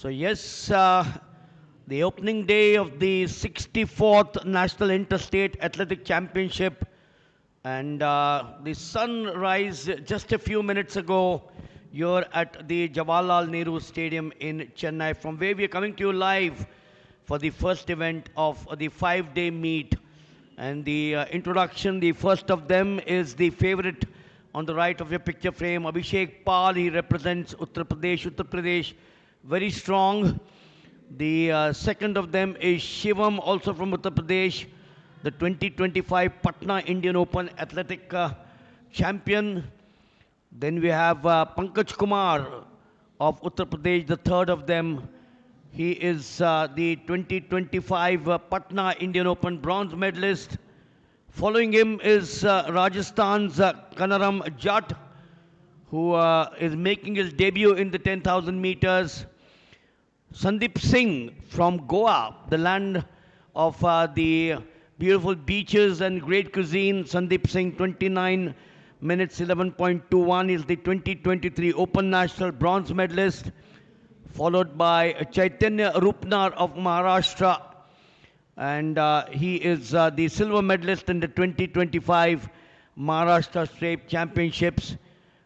So yes, the opening day of the 64th National Interstate Athletic Championship, and the sunrise just a few minutes ago here at the Jawaharlal Nehru Stadium in Chennai, from where we are coming to you live for the first event of the 5-day meet. And the introduction, the first of them is the favorite on the right of your picture frame, Abhishek Pal. He represents Uttar Pradesh, very strong. The second of them is Shivam, also from Uttar Pradesh, the 2025 Patna Indian Open Athletic champion. Then we have Pankaj Kumar of Uttar Pradesh, the third of them. He is the 2025 Patna Indian Open bronze medalist. Following him is Rajasthan's Kanaram Jat, who is making his debut in the 10,000 meters. Sandeep Singh from Goa, the land of the beautiful beaches and great cuisine. Sandeep Singh, 29 minutes 11.21, is the 2023 Open National bronze medalist, followed by Chaitanya Rupnar of Maharashtra, and he is the silver medalist in the 2025 Maharashtra State Championships,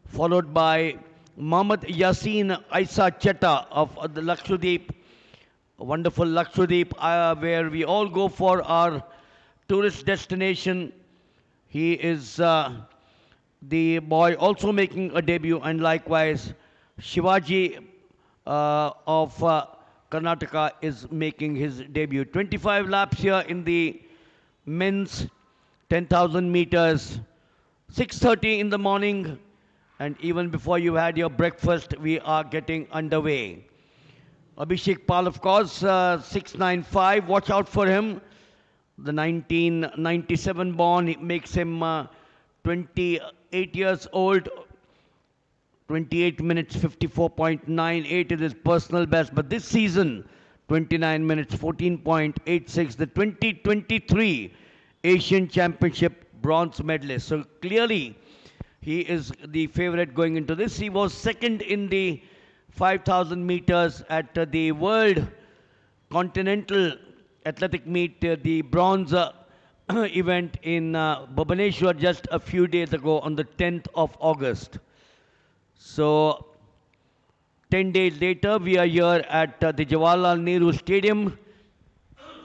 followed by Mohammad Yasin Aisa Chetta of the Lakshadweep, wonderful Lakshadweep, where we all go for our tourist destination. He is the boy also making a debut, and likewise Shivaji of Karnataka is making his debut. 25 laps here in the men's 10,000 meters, 6:30 in the morning, and even before you had your breakfast, we are getting underway. Abhishek Pal, of course, 695, watch out for him. The 1997 born, it makes him 28 years old. 28 minutes 54.98 is his personal best, but this season 29 minutes 14.86, the 2023 Asian Championship bronze medalist. So clearly he is the favorite going into this. He was second in the 5,000 meters at the World Continental Athletic Meet, the bronze event in Bhubaneswar just a few days ago on the 10th of August. So 10 days later, we are here at the Jawaharlal Nehru Stadium.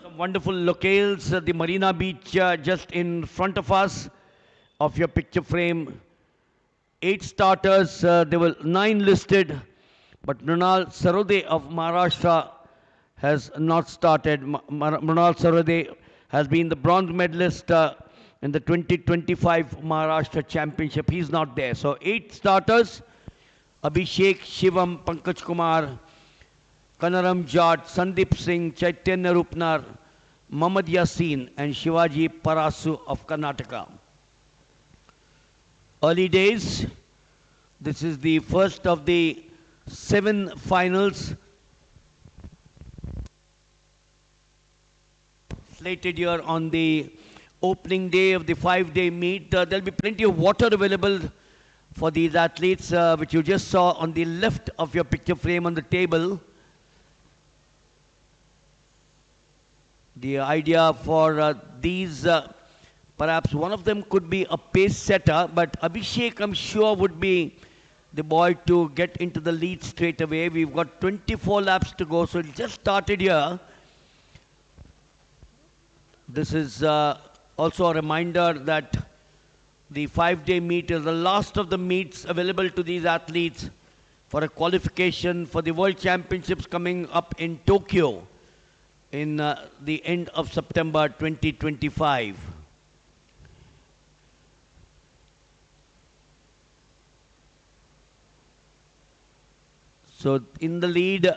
Some wonderful locales, the Marina Beach just in front of us, of your picture frame. 8 starters, there were 9 listed, but Mrunal Sarode of Maharashtra has not started. Mrunal Sarode has been the bronze medalist in the 2025 Maharashtra Championship. He's not there. So 8 starters: Abhishek, Shivam, Pankaj Kumar, Kanaram Jat, Sandeep Singh, Chaitanya Rupnar, Mohammad Yasin, and Shivaji Parasu of Karnataka. Early days. This is the first of the 7 finals slated here on the opening day of the 5-day meet. There'll be plenty of water available for these athletes, which you just saw on the left of your picture frame on the table. The idea for these, perhaps one of them could be a pace setter, but Abhishek, I'm sure, would be the boy to get into the lead straight away. We've got 24 laps to go, so it just started here. This is also a reminder that the 5-day meet is the last of the meets available to these athletes for a qualification for the World Championships coming up in Tokyo in the end of September 2025. So in the lead,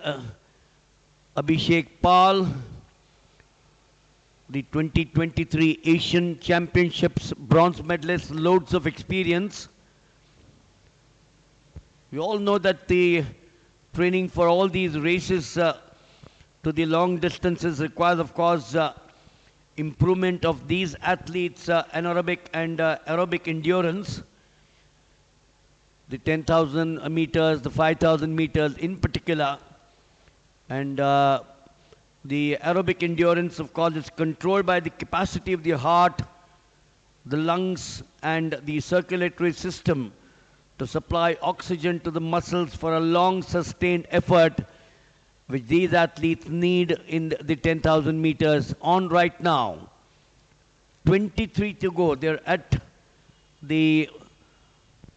Abhishek Pal, the 2023 Asian Championships bronze medalist, loads of experience. We all know that the training for all these races to the long distances requires, of course, improvement of these athletes' anaerobic and aerobic endurance. The 10,000 meters, the 5,000 meters in particular, And the aerobic endurance, of course, is controlled by the capacity of the heart, the lungs, and the circulatory system to supply oxygen to the muscles for a long sustained effort, which these athletes need in the 10,000 meters on right now. 23 to go. They're at the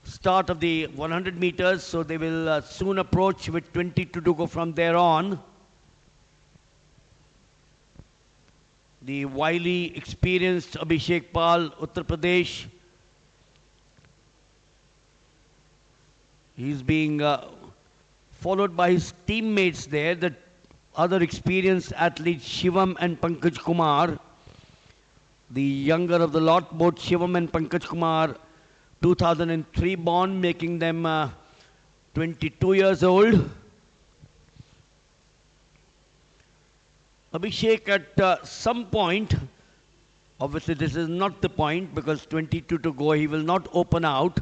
start of the 100 meters, so they will soon approach with 22 to go from there on. The wily, experienced Abhishek Pal, Uttar Pradesh. He's being followed by his teammates there, the other experienced athletes Shivam and Pankaj Kumar. The younger of the lot, both Shivam and Pankaj Kumar, 2003 born, making them 22 years old. Abhishek at some point, obviously this is not the point because 22 to go, he will not open out.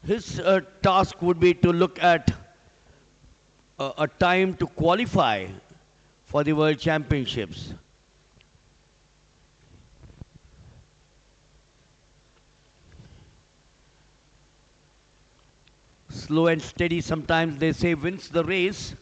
His task would be to look at a time to qualify for the World Championships. Slow and steady, sometimes they say, wins the race.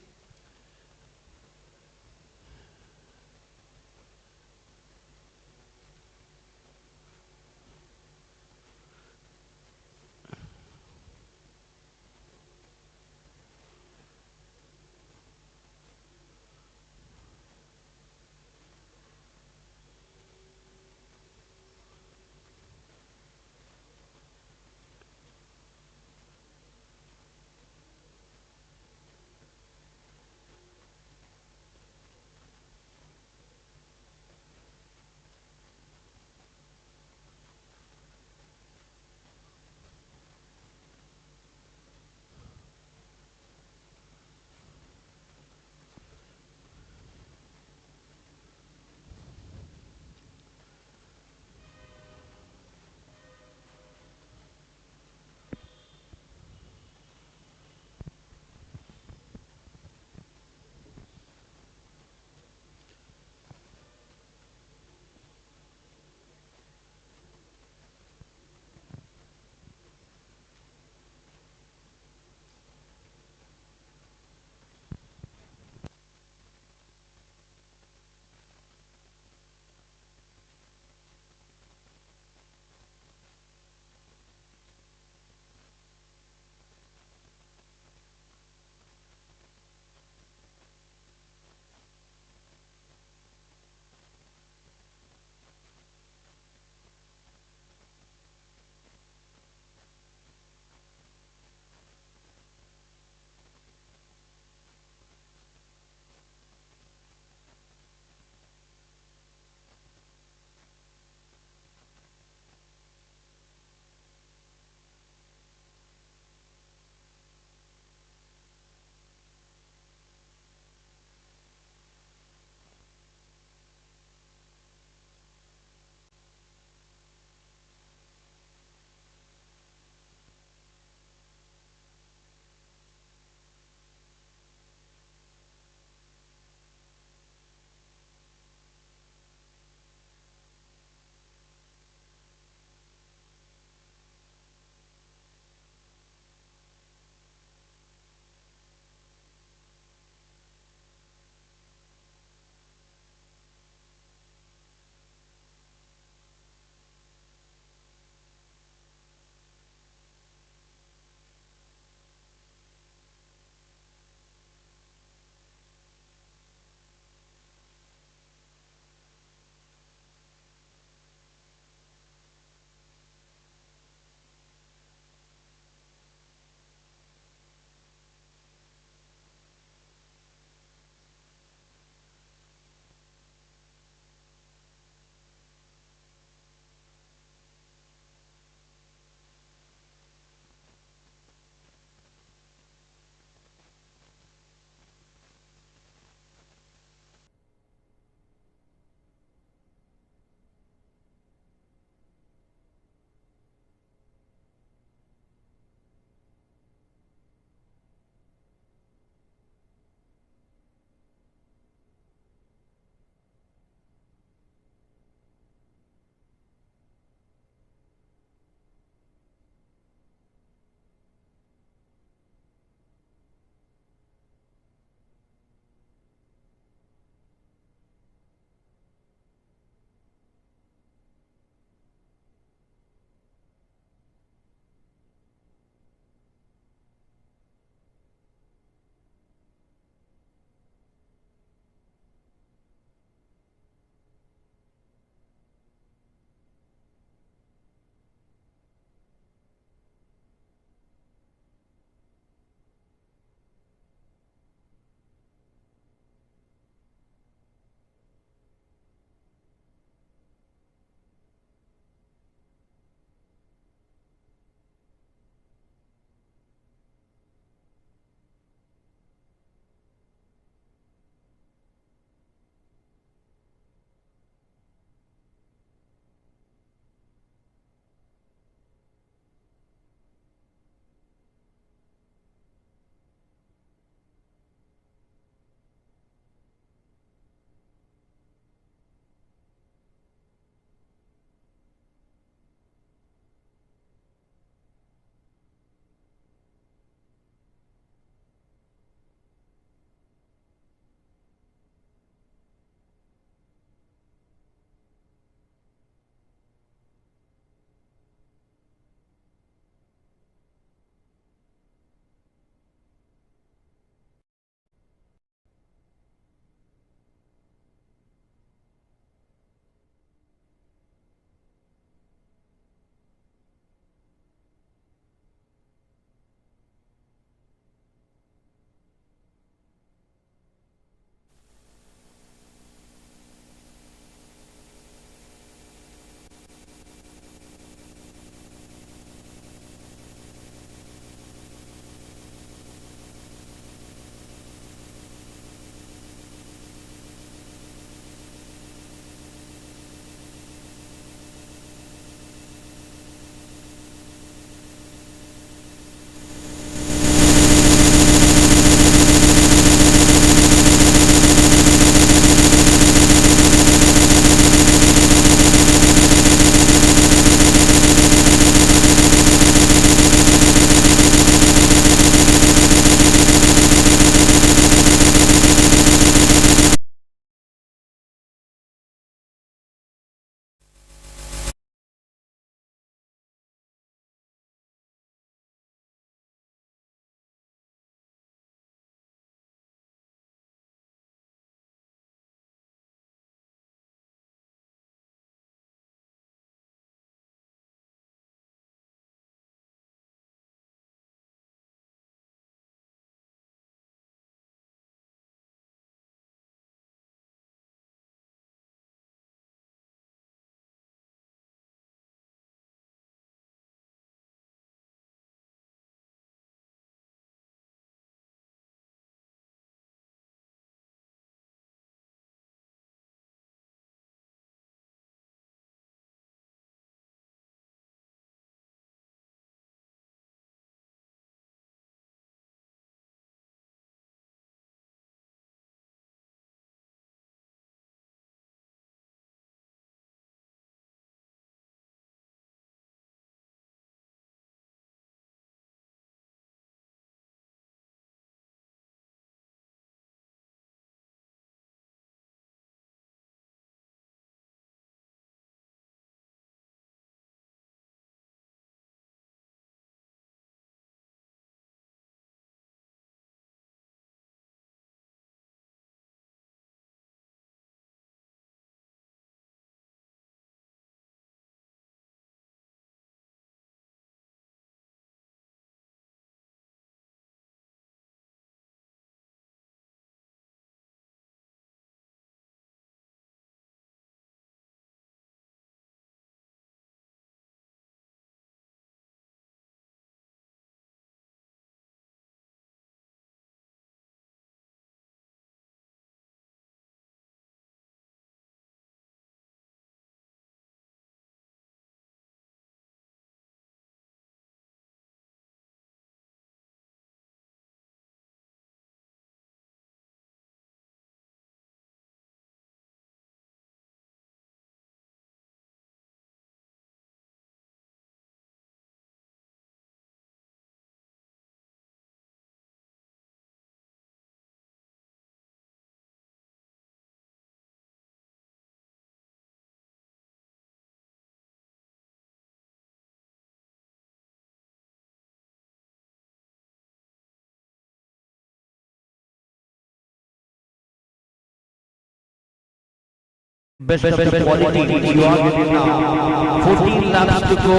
best of the quality you are getting now. 14 laps to go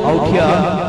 out here.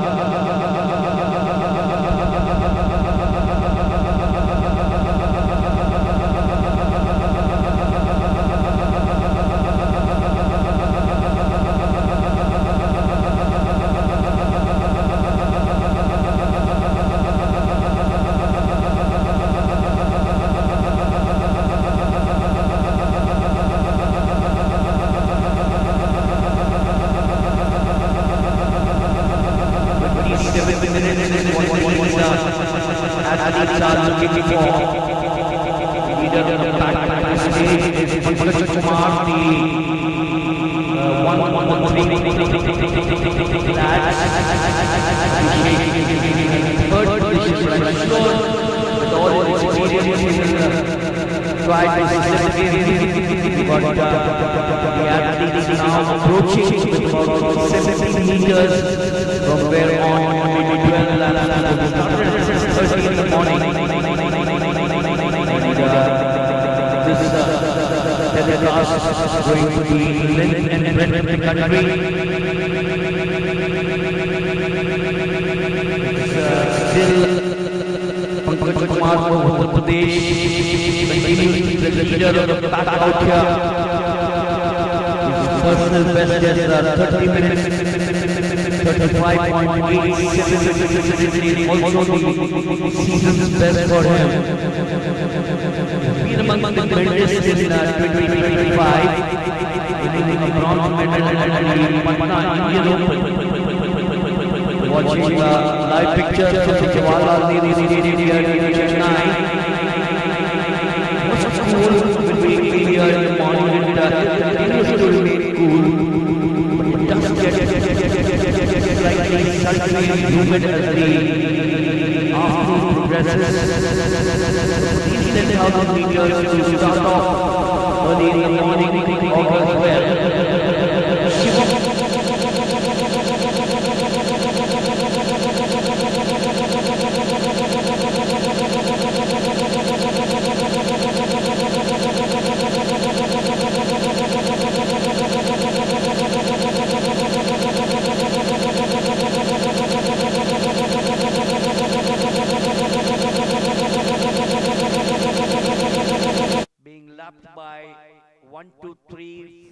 Going to be length and breadth of the country. Still Pankaj Kumar from Uttar Pradesh continues to be the leader of the pack out here. His personal best is 30 minutes, 35.87, also the season's best for him. Been among the greatest in 2025. Winning a bronze medal at the Patna Indian Open. Watching live pictures from the Jawaharlal Nehru Stadium in Chennai. Much cool when we here in the morning and continues to remain cool. But it does get slightly sultry and humid as the afternoon progresses. These 10,000 meters to start off early in the morning augurs well. Being lapped by 1, 2, 3,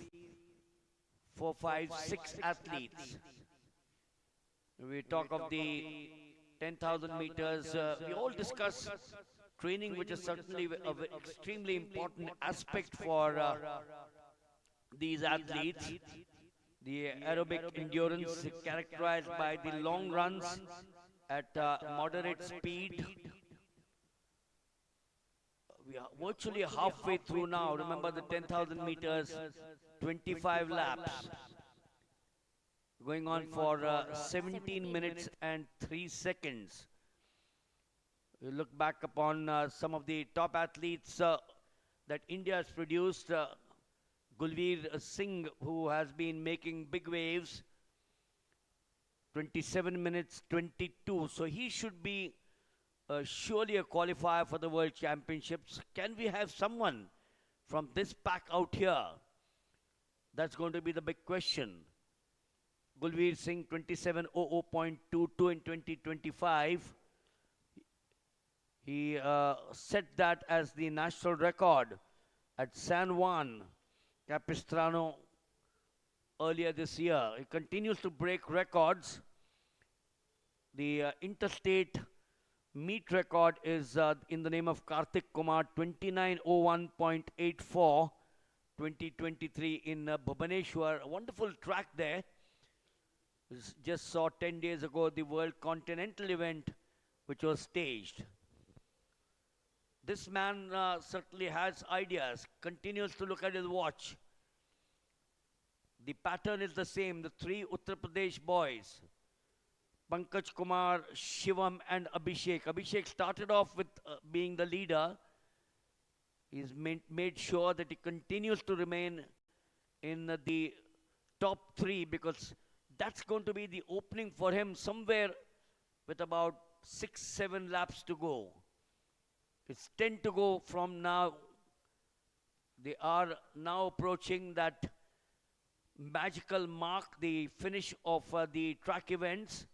4, 5, 6 athletes. We talk of the 10,000 meters. We all discuss training, which is certainly an extremely important aspect for these athletes. The aerobic endurance characterized by the long runs at moderate speed. We are virtually halfway through now. Remember the 10,000 meters, 25 laps. Going on for 17 minutes and 3 seconds. We look back upon some of the top athletes that India has produced. Gulveer Singh, who has been making big waves. 27 minutes 22. So he should be surely a qualifier for the World Championships. Can we have someone from this pack out here? That's going to be the big question. Gulveer Singh 27:00.22 in 2025. He set that as the national record at San Juan Capistrano earlier this year. He continues to break records. The interstate meet record is in the name of Karthik Kumar, 29:01.84, 2023 in Bhubaneswar. A wonderful track there. Just saw 10 days ago the World Continental event which was staged. This man certainly has ideas, continues to look at his watch. The pattern is the same, the three Uttar Pradesh boys. Pankaj Kumar, Shivam and Abhishek. Abhishek started off with being the leader. He's made sure that he continues to remain in the top three, because that's going to be the opening for him somewhere with about 6-7 laps to go. It's 10 to go from now. They are now approaching that magical mark, the finish of the track events.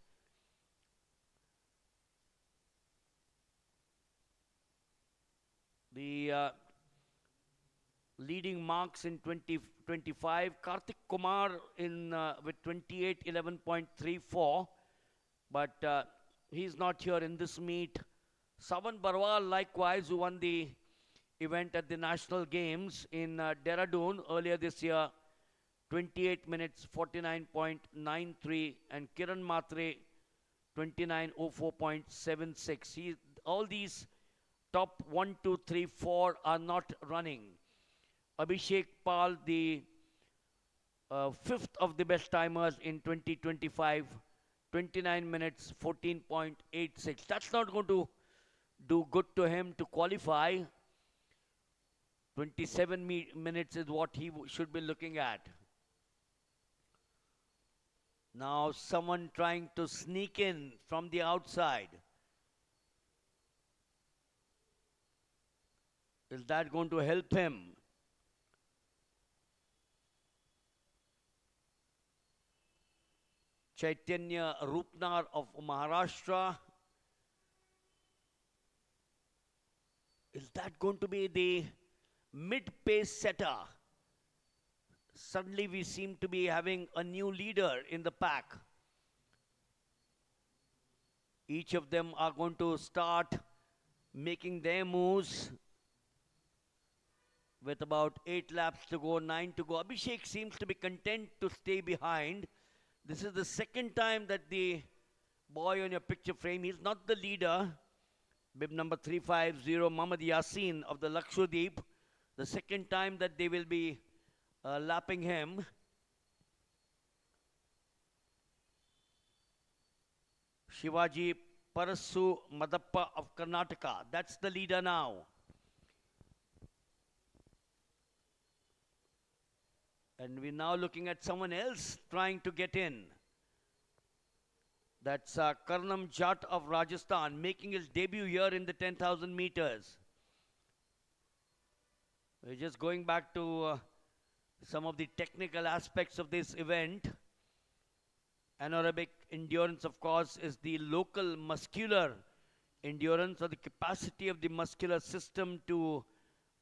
The leading marks in 2025, Karthik Kumar in with 28:11.34, but he's not here in this meet. Savan Barwal likewise, who won the event at the National Games in Dehradun earlier this year, 28 minutes 49.93, and Kiran Matre 29:04.76. All these top 1, 2, 3, 4 are not running. Abhishek Pal, the fifth of the best timers in 2025, 29 minutes 14.86. That's not going to do good to him to qualify. 27 minutes is what he should be looking at. Now someone trying to sneak in from the outside. Is that going to help him? Chaitanya Rupnar of Maharashtra. Is that going to be the mid-pace setter? Suddenly we seem to be having a new leader in the pack. Each of them are going to start making their moves with about 8 laps to go, 9 to go. Abhishek seems to be content to stay behind. This is the second time that the boy on your picture frame, he's not the leader. Bib number 350, Muhammad Yasin of the Lakshadweep. The second time that they will be lapping him. Shivaji Parasu Madappa of Karnataka. That's the leader now. And we're now looking at someone else trying to get in. That's Karnam Jat of Rajasthan, making his debut here in the 10,000 meters. We're just going back to some of the technical aspects of this event. Anaerobic endurance, of course, is the local muscular endurance, or the capacity of the muscular system to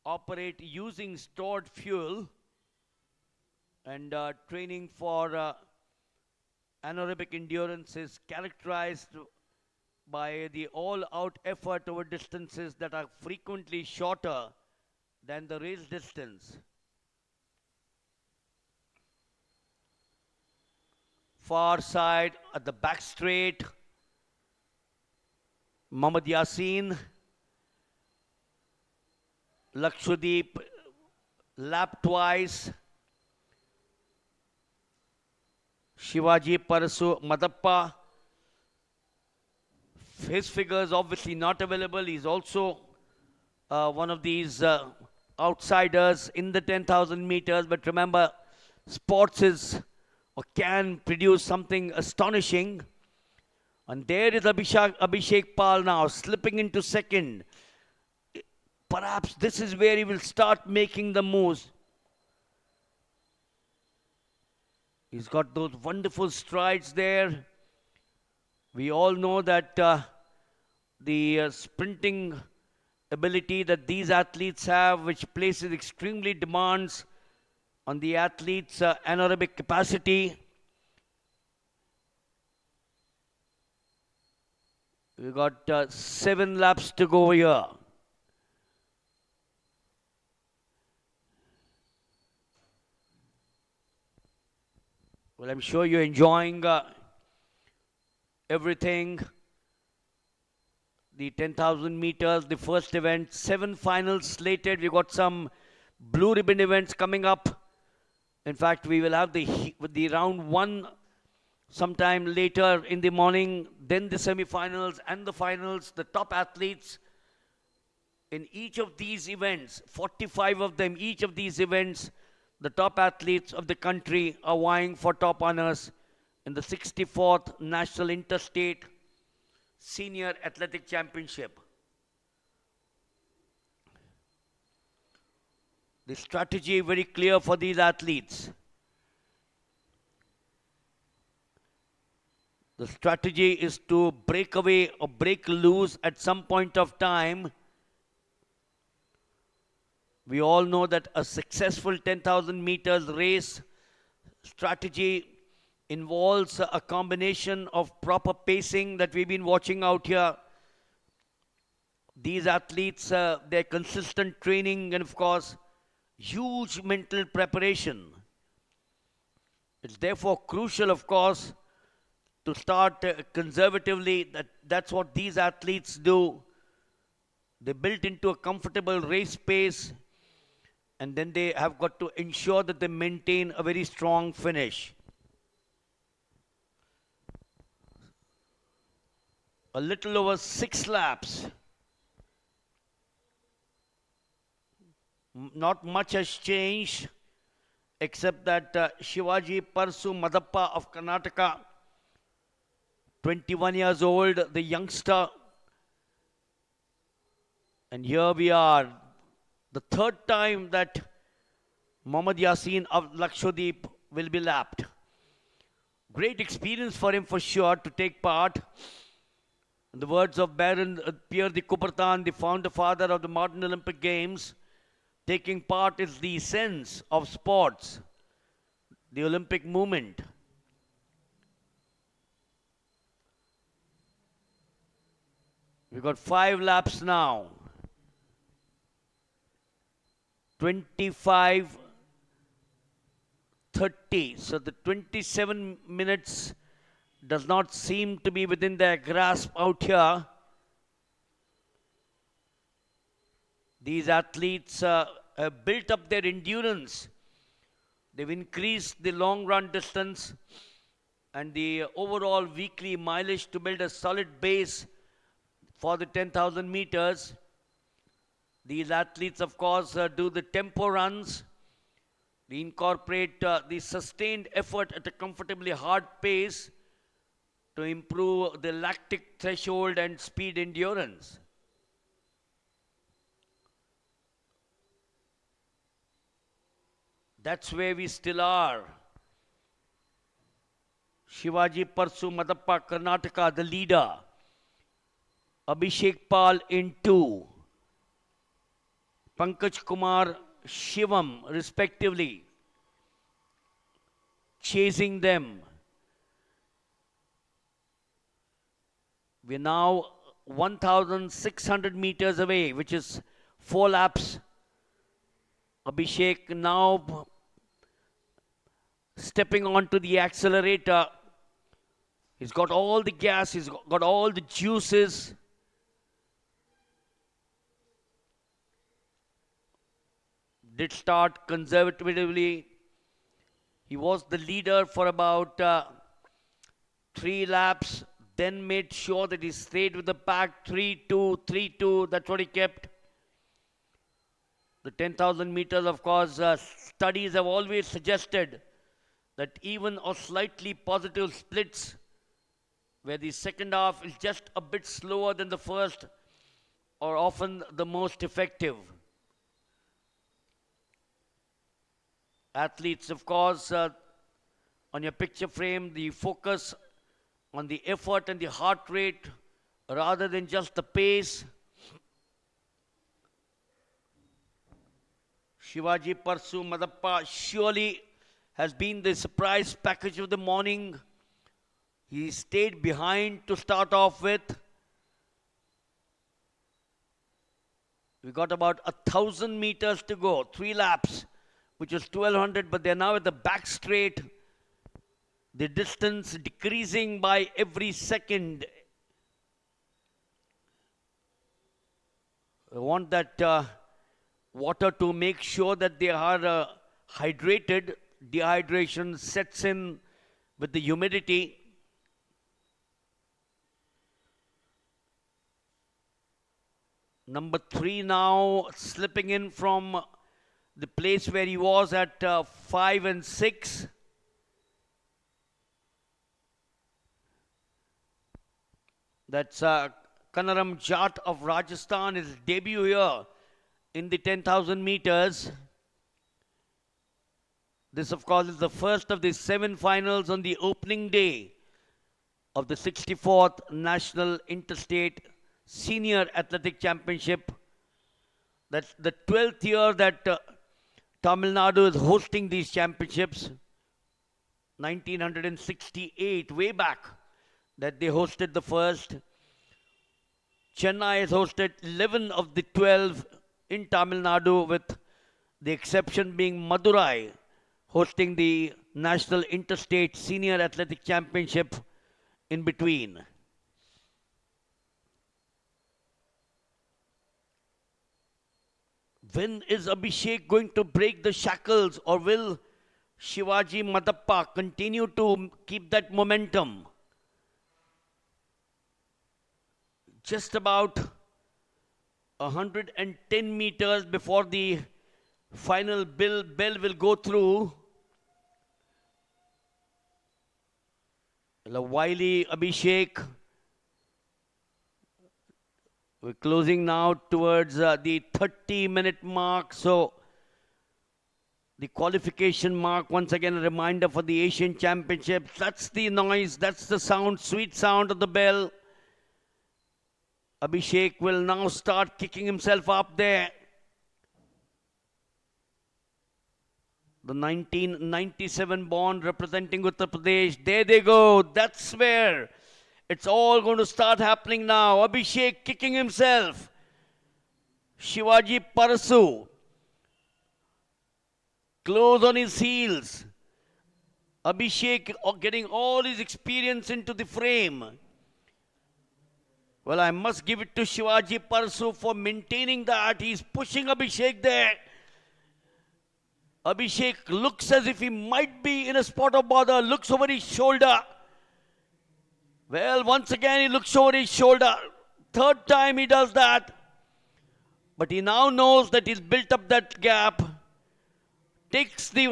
operate using stored fuel. And training for anaerobic endurance is characterized by the all-out effort over distances that are frequently shorter than the race distance. Far side at the back straight, Muhammad Yasin, Lakshadweep, lap twice. Shivaji Parasu Madappa, his figures obviously not available. He's also one of these outsiders in the 10,000 meters. But remember, sports is or can produce something astonishing. And there is Abhishek Pal now slipping into second. Perhaps this is where he will start making the moves. He's got those wonderful strides there. We all know that the sprinting ability that these athletes have, which places extremely demands on the athlete's anaerobic capacity. We've got 7 laps to go here. Well, I'm sure you're enjoying everything. The 10,000 meters, the first event, 7 finals slated. We've got some blue ribbon events coming up. In fact, we will have the round 1 sometime later in the morning, then the semi-finals and the finals. The top athletes in each of these events, 45 of them, each of these events, the top athletes of the country are vying for top honors in the 64th National Interstate Senior Athletic Championship. The strategy very clear for these athletes. The strategy is to break away or break loose at some point of time. We all know that a successful 10,000 meters race strategy involves a combination of proper pacing that we've been watching out here. These athletes, their consistent training and of course, huge mental preparation. It's therefore crucial, of course, to start conservatively. That's what these athletes do. They built into a comfortable race pace, and then they have got to ensure that they maintain a very strong finish. A little over 6 laps. Not much has changed, except that Shivaji Parsu Madappa of Karnataka, 21 years old, the youngster. And here we are, the third time that Mohammad Yasin of Lakshadweep will be lapped. Great experience for him for sure to take part. In the words of Baron Pierre de Coubertin, the founder father of the modern Olympic Games, taking part is the essence of sports, the Olympic movement. We've got 5 laps now. 25:30. So the 27 minutes does not seem to be within their grasp out here. These athletes have built up their endurance. They've increased the long run distance and the overall weekly mileage to build a solid base for the 10,000 meters. These athletes, of course, do the tempo runs. They incorporate the sustained effort at a comfortably hard pace to improve the lactic threshold and speed endurance. That's where we still are. Shivaji Parsu Madappa, Karnataka, the leader. Abhishek Pal in 2. Pankaj Kumar, Shivam, respectively, chasing them. We're now 1,600 meters away, which is 4 laps. Abhishek now stepping onto the accelerator. He's got all the gas, he's got all the juices. Did start conservatively. He was the leader for about 3 laps, then made sure that he stayed with the pack. 3-2, 3-2, that's what he kept. The 10,000 meters, of course, studies have always suggested that even or slightly positive splits, where the second half is just a bit slower than the first, are often the most effective. Athletes, of course, on your picture frame, the focus on the effort and the heart rate rather than just the pace. Shivaji Parsu Madappa surely has been the surprise package of the morning. He stayed behind to start off with. We got about 1,000 meters to go, 3 laps, which is 1,200, but they're now at the back straight. The distance decreasing by every second. I want that water to make sure that they are hydrated. Dehydration sets in with the humidity. Number 3 now slipping in from the place where he was at 5 and 6. That's Kanaram Jat of Rajasthan, his debut here in the 10,000 meters. This, of course, is the first of the 7 finals on the opening day of the 64th National Interstate Senior Athletic Championship. That's the 12th year that Tamilnadu is hosting these championships. 1968, way back, that they hosted the first. Chennai has hosted 11 of the 12 in Tamil Nadu, with the exception being Madurai, hosting the National Interstate Senior Athletic Championship in between. When is Abhishek going to break the shackles, or will Shivaji Madappa continue to keep that momentum? Just about 110 meters before the final bell will go through. The wily Abhishek. We're closing now towards the 30-minute mark. So the qualification mark, once again, a reminder for the Asian Championships. That's the noise, that's the sound, sweet sound of the bell. Abhishek will now start kicking himself up there. The 1997 born representing Uttar Pradesh. There they go. That's where it's all going to start happening now. Abhishek kicking himself. Shivaji Parasu close on his heels. Abhishek getting all his experience into the frame. Well, I must give it to Shivaji Parasu for maintaining that. He's pushing Abhishek there. Abhishek looks as if he might be in a spot of bother. Looks over his shoulder. Well, once again he looks over his shoulder. Third time he does that. But he now knows that he's built up that gap. Takes the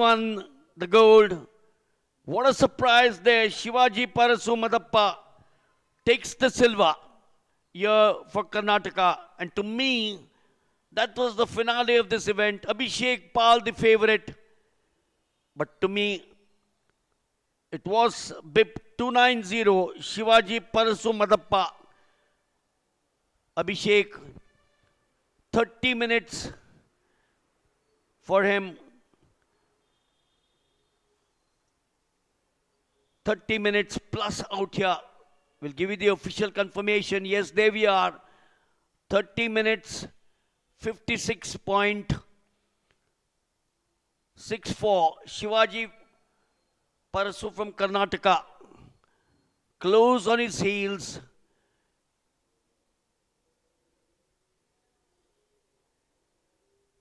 gold. What a surprise there. Shivaji Parasu Madappa takes the silver here for Karnataka. And to me, that was the finale of this event. Abhishek Pal, the favorite. But to me, it was BIP 290, Shivaji Parasu Madappa. Abhishek, 30 minutes for him. 30 minutes plus out here. We'll give you the official confirmation. Yes, there we are. 30 minutes, 56.64. Shivaji Parasu from Karnataka. Close on his heels.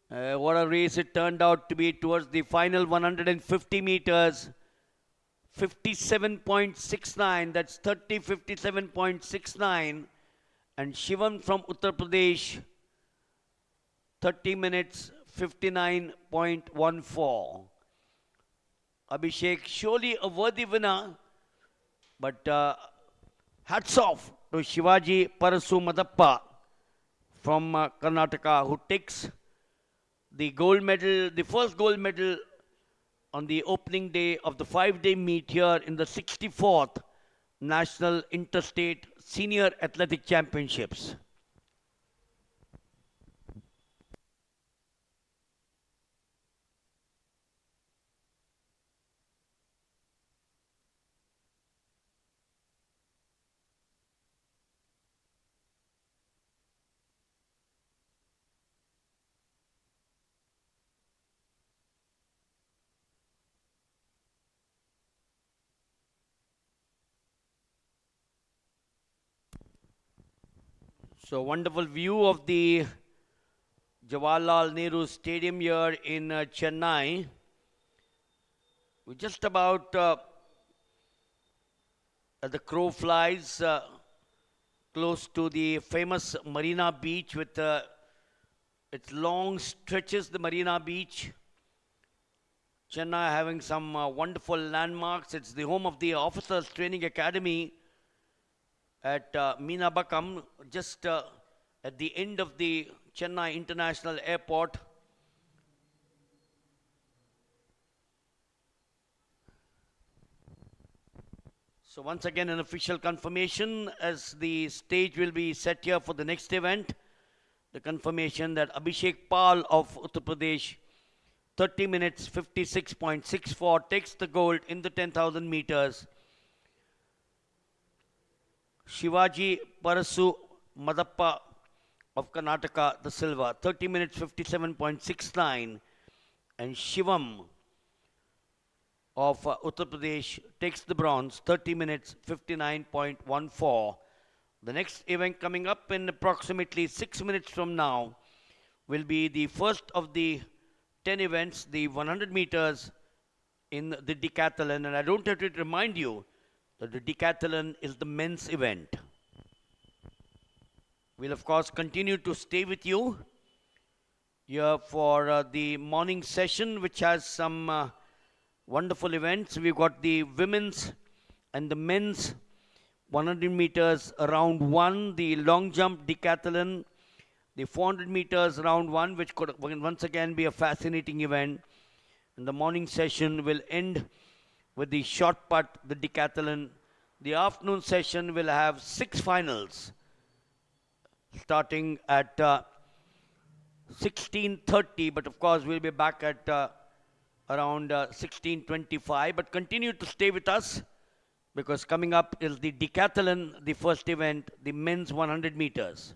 What a race it turned out to be towards the final 150 meters. 57.69, that's 57.69. And Shivam from Uttar Pradesh, 30 minutes, 59.14. Abhishek, surely a worthy winner, but hats off to Shivaji Parasu Madappa from Karnataka, who takes the gold medal, the first gold medal on the opening day of the 5-day meet here in the 64th National Interstate Senior Athletic Championships. So wonderful view of the Jawaharlal Nehru Stadium here in Chennai. We're just about as the crow flies close to the famous Marina Beach with its long stretches, the Marina Beach. Chennai having some wonderful landmarks. It's the home of the Officers Training Academy at Meenabakam, just at the end of the Chennai International Airport. So once again, an official confirmation as the stage will be set here for the next event. The confirmation that Abhishek Pal of Uttar Pradesh, 30 minutes 56.64, takes the gold in the 10,000 meters. Shivaji Parasu Madappa of Karnataka, the silver, 30 minutes 57.69. And Shivam of Uttar Pradesh takes the bronze, 30 minutes 59.14. The next event coming up in approximately 6 minutes from now will be the first of the 10 events, the 100 meters in the decathlon. And I don't have to remind you that the decathlon is the men's event. We'll, of course, continue to stay with you here for the morning session, which has some wonderful events. We've got the women's and the men's 100 meters round one, the long jump decathlon, the 400 meters round one, which could once again be a fascinating event. And the morning session will end with the short put, the decathlon. The afternoon session will have 6 finals starting at 16:30, but of course we'll be back at around 16:25. But continue to stay with us because coming up is the decathlon, the first event, the men's 100 meters.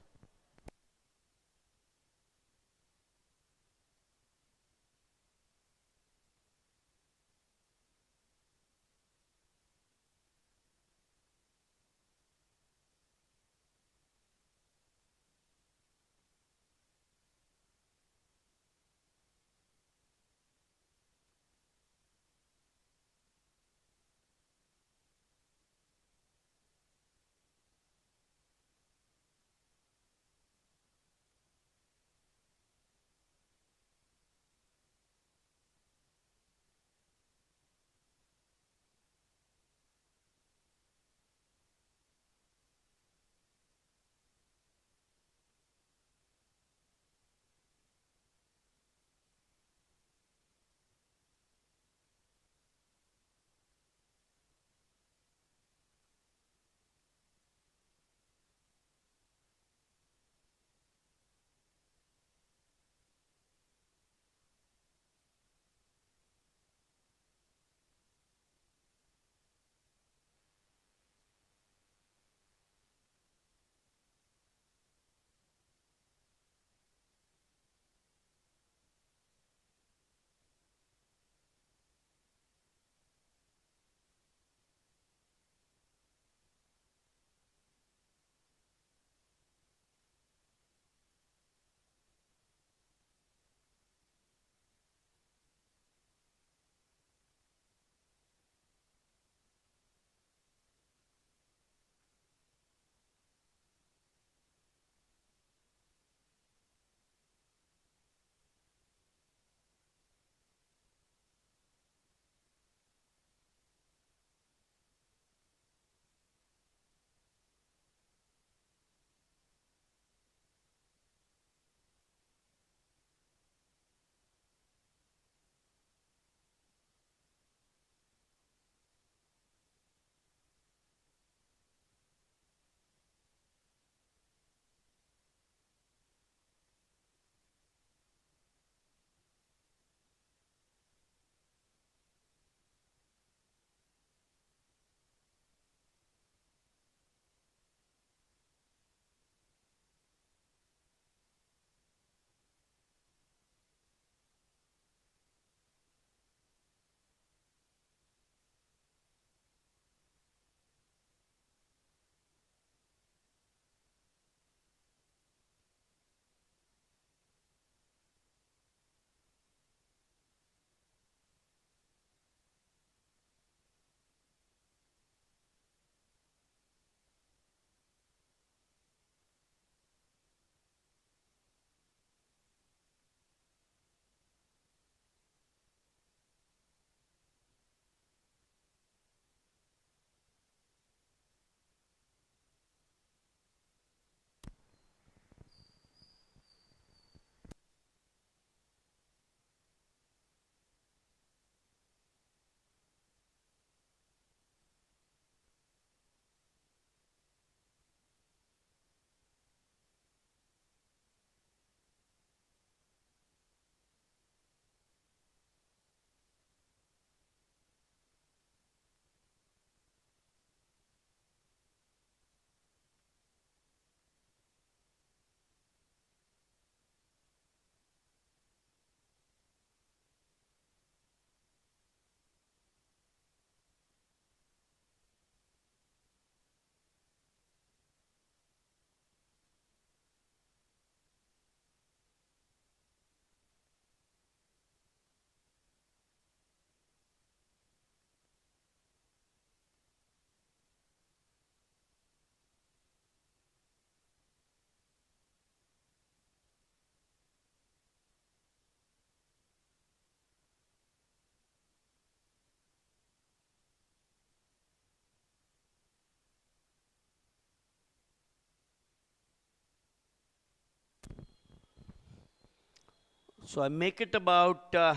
So I make it about under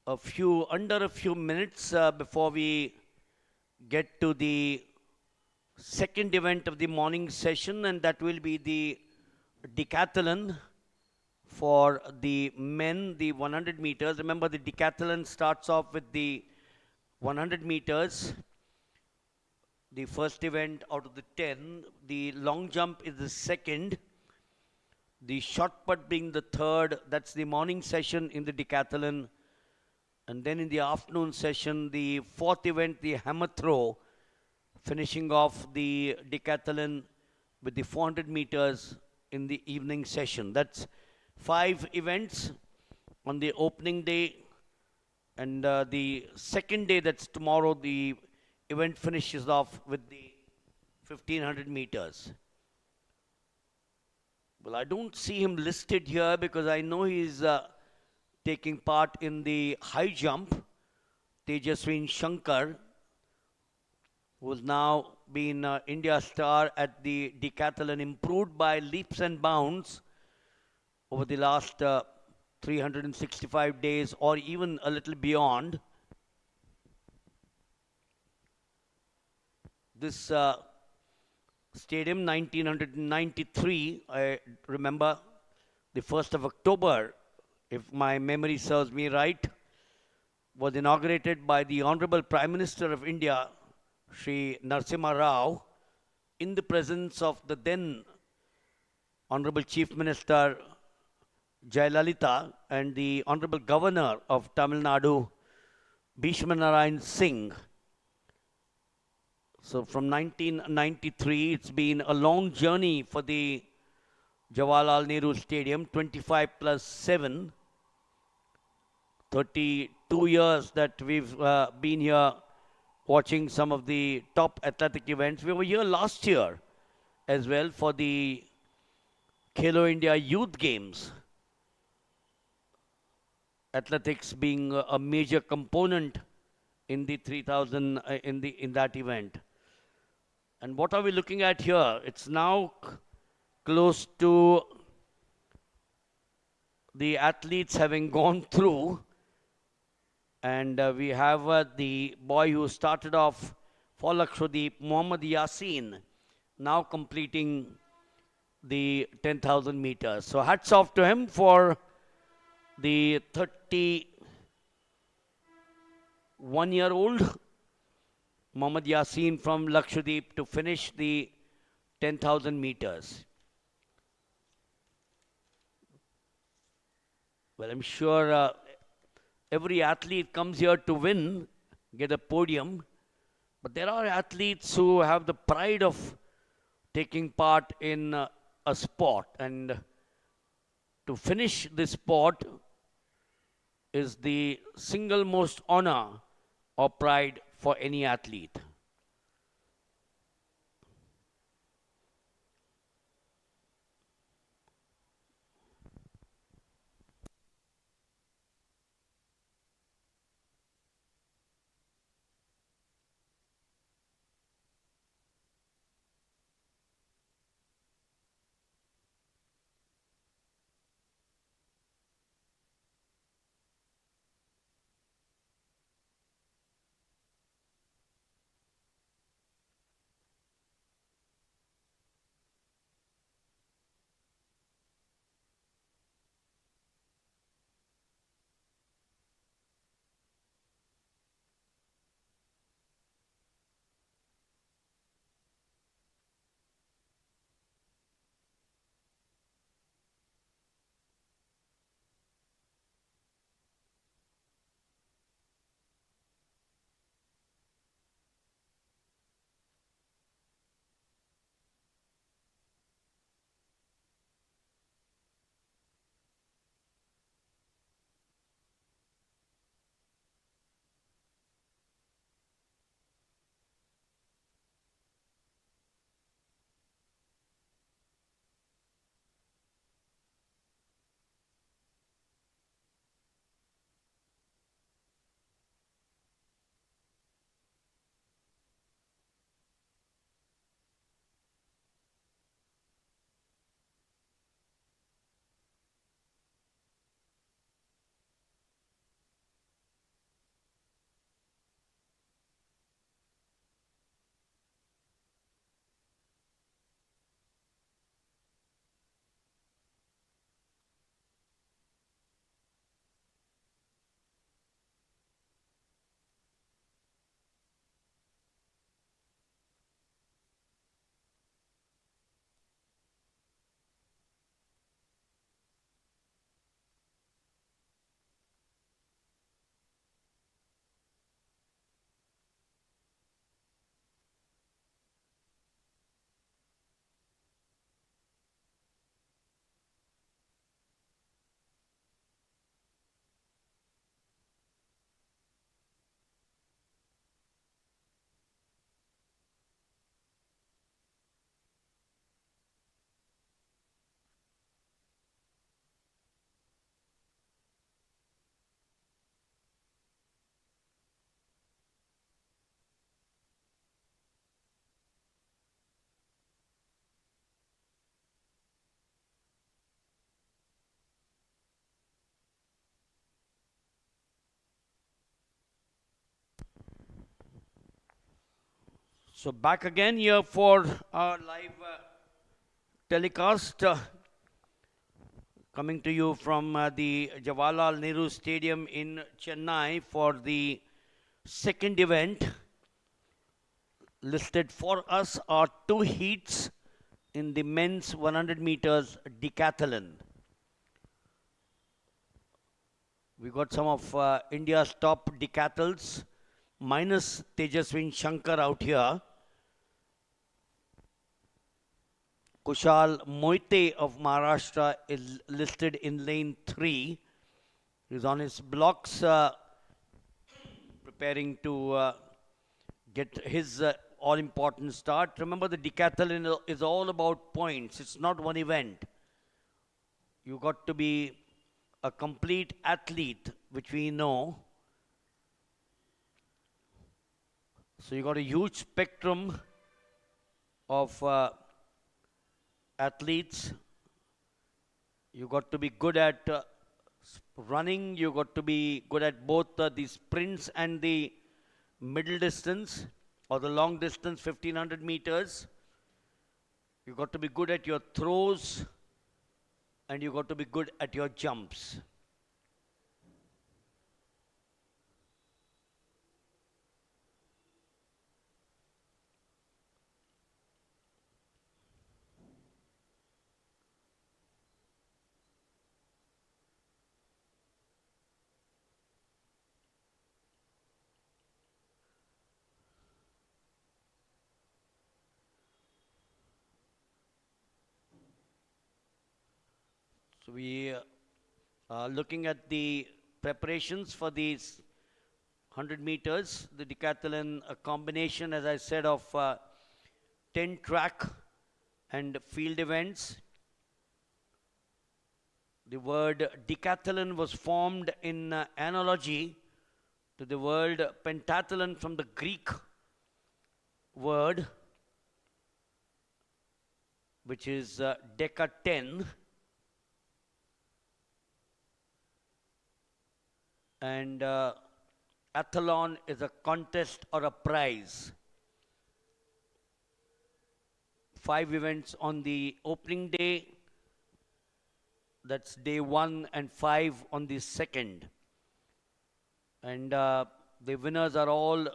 a few minutes before we get to the second event of the morning session, and that will be the decathlon for the men, the 100 meters. Remember, the decathlon starts off with the 100 meters, the first event out of the 10. The long jump is the second. The shot put being the third. That's the morning session in the decathlon. And then in the afternoon session, the fourth event, the hammer throw, finishing off the decathlon with the 400 meters in the evening session. That's 5 events on the opening day. And the second day, that's tomorrow, the event finishes off with the 1500 meters. Well, I don't see him listed here because I know he's taking part in the high jump. Tejaswin Shankar, who's now been India star at the decathlon, improved by leaps and bounds over the last 365 days or even a little beyond. This stadium, 1993, I remember, the 1st of October, if my memory serves me right, was inaugurated by the Honorable Prime Minister of India, Sri Narasimha Rao, in the presence of the then Honorable Chief Minister Jayalalitha and the Honorable Governor of Tamilnadu, Bhishma Narayan Singh. So from 1993, it's been a long journey for the Jawaharlal Nehru Stadium, 25 plus 7, 32 years that we've been here watching some of the top athletic events. We were here last year as well for the Khelo India Youth Games. Athletics being a major component in the 3000 in that event. And what are we looking at here? It's now close to the athletes having gone through, and we have the boy who started off for Lakshadweep, Muhammad Yasin, now completing the 10,000 meters. So hats off to him for the 31-year-old Muhammad Yasin from Lakshadweep to finish the 10,000 meters. Well, I'm sure every athlete comes here to win, get a podium, but there are athletes who have the pride of taking part in a sport, and to finish this sport is the single most honor or pride for any athlete. So back again here for our live telecast, coming to you from the Jawaharlal Nehru Stadium in Chennai for the second event. Listed for us are two heats in the men's 100 meters decathlon. We got some of India's top decathletes, minus Tejaswin Shankar out here. Kushal Moite of Maharashtra is listed in lane 3. He's on his blocks, preparing to get his all-important start. Remember, the decathlon is all about points. It's not one event. You got to be a complete athlete, which we know. So you got a huge spectrum of athletes. You got to be good at running. You got to be good at both the sprints and the middle distance or the long distance 1500 meters. You got to be good at your throws and you got to be good at your jumps. So we are looking at the preparations for these 100 meters, the decathlon, a combination, as I said, of 10 track and field events. The word decathlon was formed in analogy to the word pentathlon from the Greek word, which is deca 10. And athlon is a contest or a prize. 5 events on the opening day. That's day 1 and 5 on the second. And the winners are all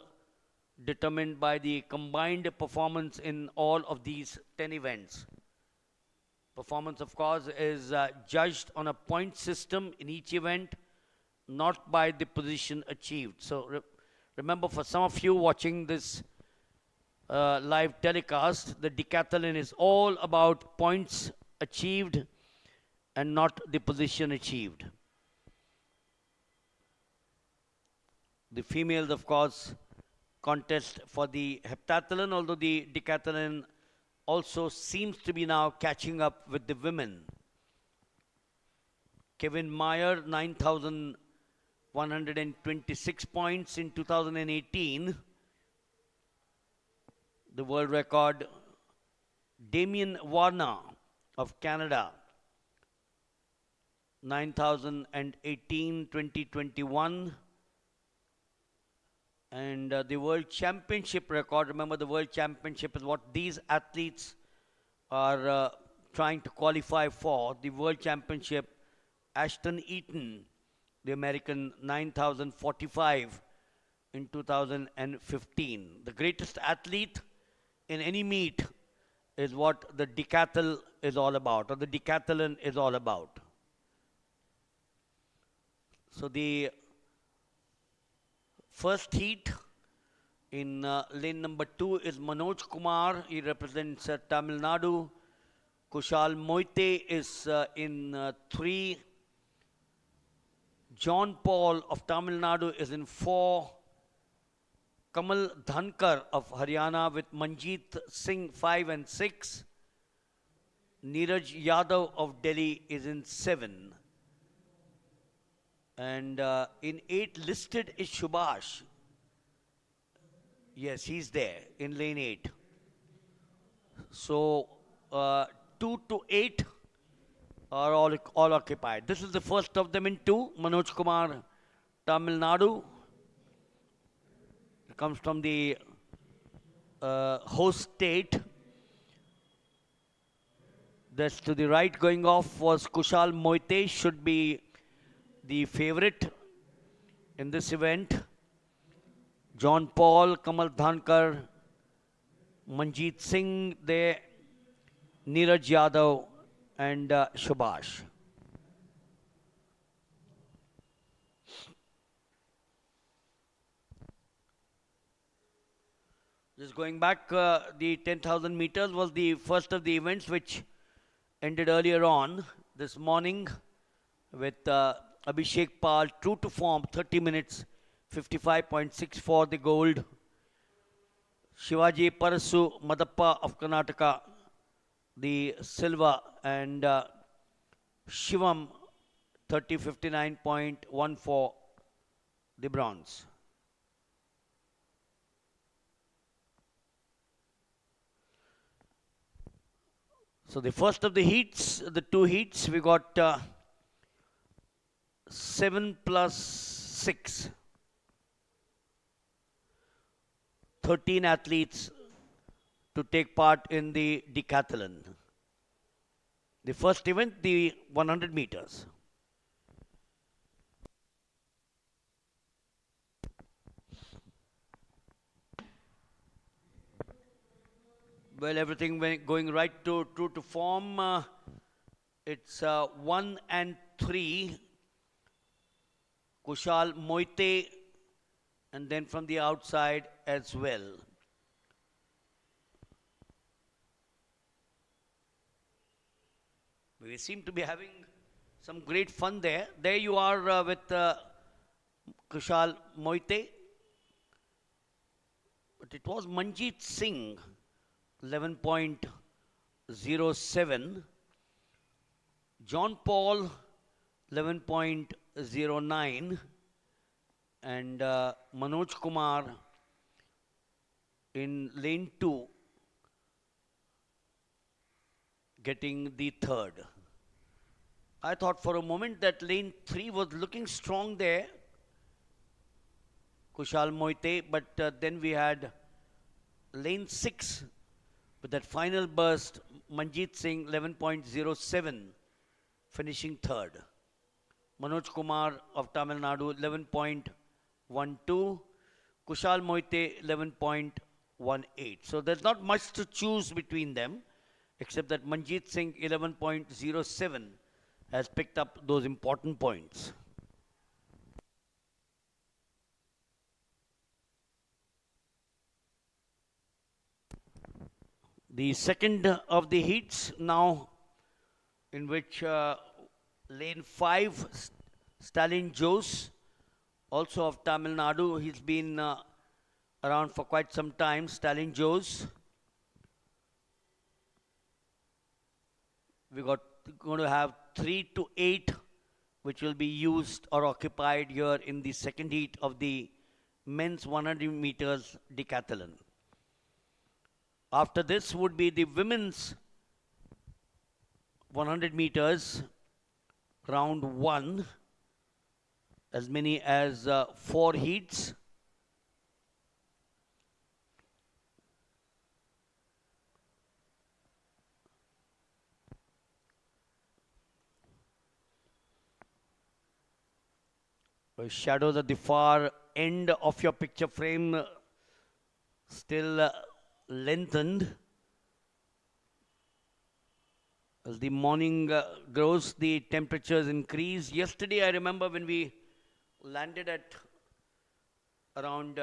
determined by the combined performance in all of these 10 events. Performance, of course, is judged on a point system in each event, not by the position achieved. So remember, for some of you watching this live telecast, the decathlon is all about points achieved and not the position achieved. The females, of course, contest for the heptathlon, although the decathlon also seems to be now catching up with the women. Kevin Mayer, 9,126 points in 2018. The world record. Damien Warner of Canada, 9,018, 2021. And the World Championship record, remember the World Championship is what these athletes are trying to qualify for. The World Championship, Ashton Eaton, the American, 9,045 in 2015. The greatest athlete in any meet is what the decathlon is all about, or the decathlon is all about. So the first heat in lane number 2 is Manoj Kumar. He represents Tamilnadu. Kushal Moite is in 3. John Paul of Tamil Nadu is in 4. Kamal Dhankar of Haryana with Manjeet Singh 5 and 6. Neeraj Yadav of Delhi is in 7. And in 8 listed is Subhash. Yes, he's there in lane 8. So 2 to 8 are all occupied. This is the first of them in 2. Manoj Kumar, Tamil Nadu. It comes from the host state. That's to the right going off was Kushal Moite, should be the favorite in this event. John Paul, Kamal Dhankar, Manjeet Singh there, Neeraj Yadav and Subhash. Just going back, the 10,000 meters was the first of the events which ended earlier on this morning with Abhishek Pal, true to form, 30 minutes, 55.64 the gold. Shivaji Parasu Madappa of Karnataka, the silver, and Shivam, 30:59.14 the bronze. So the first of the heats, the two heats, we got 7 plus 6. 13 athletes to take part in the decathlon. The first event, the 100 meters. Well, everything going right to true to form. It's 1 and 3. Kushal Moite, and then from the outside as well. We seem to be having some great fun there. There you are with Kushal Moite. But it was Manjeet Singh, 11.07. John Paul, 11.09. And Manoj Kumar in lane 2 getting the third. I thought for a moment that lane 3 was looking strong there, Kushal Moite, but then we had lane 6 with that final burst, Manjeet Singh 11.07 finishing third. Manoj Kumar of Tamilnadu 11.12, Kushal Moite 11.18. So there's not much to choose between them, except that Manjeet Singh 11.07 has picked up those important points. The second of the heats now, in which lane 5, Stalin Jose, also of Tamil Nadu. He's been around for quite some time, Stalin Jose. We're going to have 3 to 8, which will be used or occupied here in the second heat of the men's 100 meters decathlon. After this would be the women's 100 meters, round 1, as many as 4 heats. Shadows at the far end of your picture frame still lengthened. As the morning grows, the temperatures increase. Yesterday, I remember when we landed at around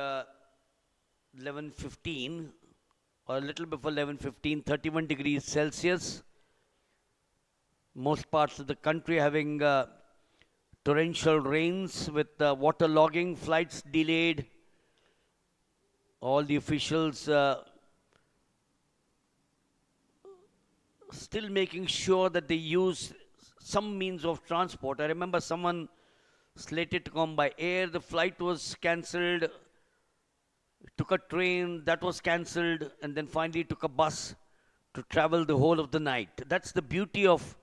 11:15 or a little before 11:15, 31 degrees Celsius. Most parts of the country having torrential rains with water logging, flights delayed. All the officials still making sure that they use some means of transport. I remember someone slated to come by air, the flight was cancelled, took a train, that was cancelled, and then finally took a bus to travel the whole of the night. That's the beauty of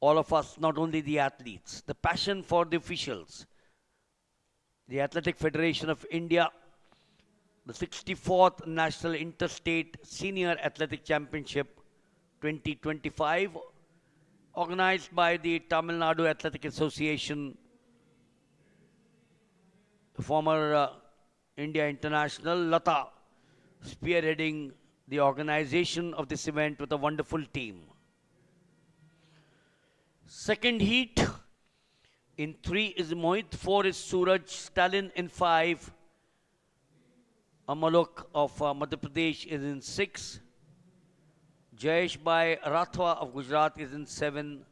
all of us, not only the athletes, the passion for the officials. The Athletic Federation of India the 64th National Interstate Senior Athletic Championship 2025, organized by the Tamilnadu Athletic Association, former India International, Lata, spearheading the organization of this event with a wonderful team. Second heat, in 3 is Mohit, 4 is Suraj, Stalin in 5, Amalok of Madhya Pradesh is in 6, Jayesh Bhai Rathwa of Gujarat is in 7,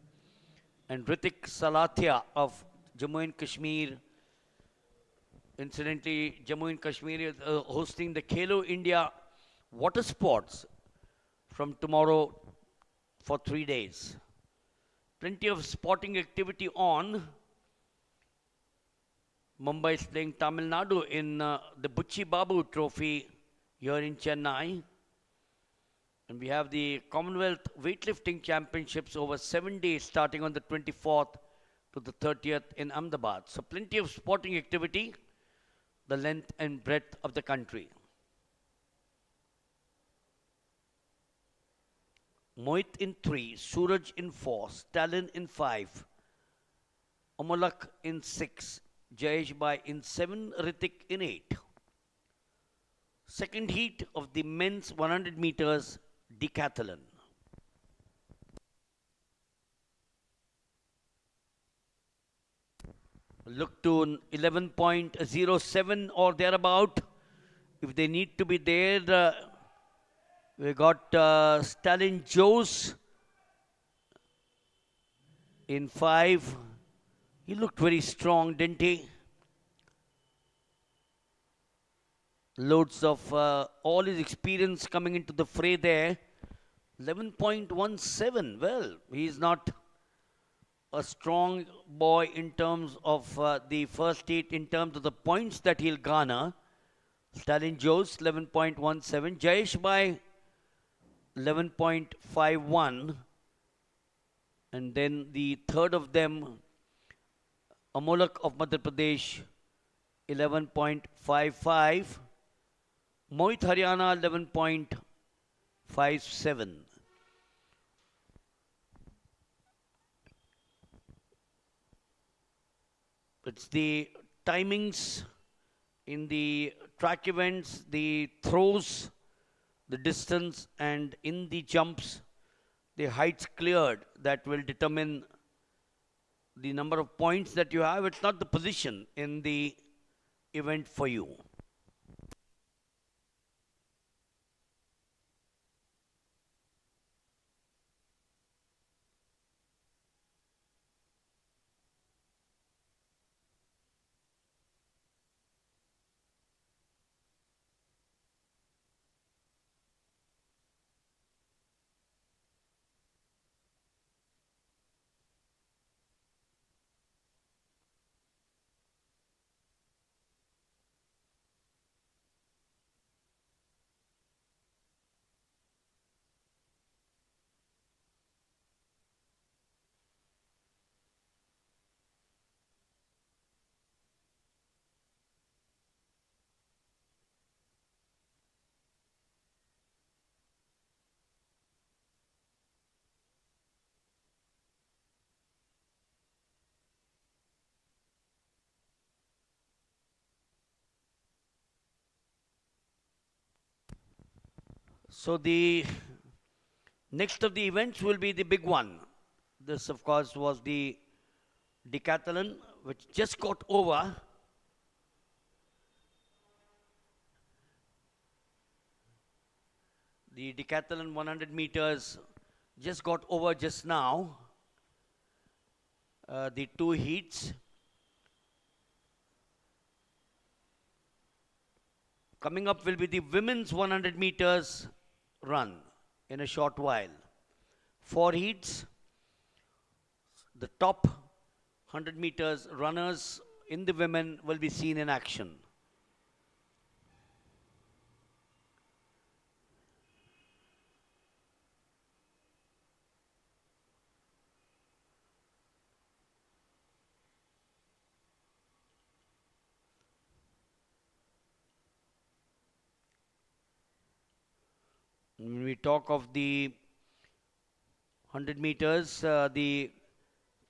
and Ritik Salathia of Jammu and Kashmir. Incidentally, Jammu and Kashmir is hosting the Khelo India Water Sports from tomorrow for 3 days. Plenty of sporting activity on. Mumbai is playing Tamil Nadu in the Bucci Babu Trophy here in Chennai. And we have the Commonwealth Weightlifting Championships over 7 days starting on the 24th to the 30th in Ahmedabad. So plenty of sporting activity, the length and breadth of the country. Mohit in 3, Suraj in 4, Stalin in 5, Amalak in 6, Jayesh Bhai in 7, Ritik in 8. Second heat of the men's 100 meters decathlon. Look to 11.07 or thereabout. If they need to be there, we got Stalin Jose in 5. He looked very strong, didn't he? Loads of all his experience coming into the fray there. 11.17. Well, he's not a strong boy in terms of the first 8, in terms of the points that he'll garner. Stalin Jose, 11.17. Jayesh Bhai, 11.51. And then the third of them, Amolak of Madhya Pradesh, 11.55. Mohit Haryana, 11.57. It's the timings in the track events, the throws, the distance, and in the jumps, the heights cleared that will determine the number of points that you have. It's not the position in the event for you. So the next of the events will be the big one. This, of course, was the decathlon, which just got over. The decathlon 100 meters just got over just now. The 2 heats. Coming up will be the women's 100 meters run in a short while. 4 heats. The top 100 meters runners in the women will be seen in action. When we talk of the 100 meters, the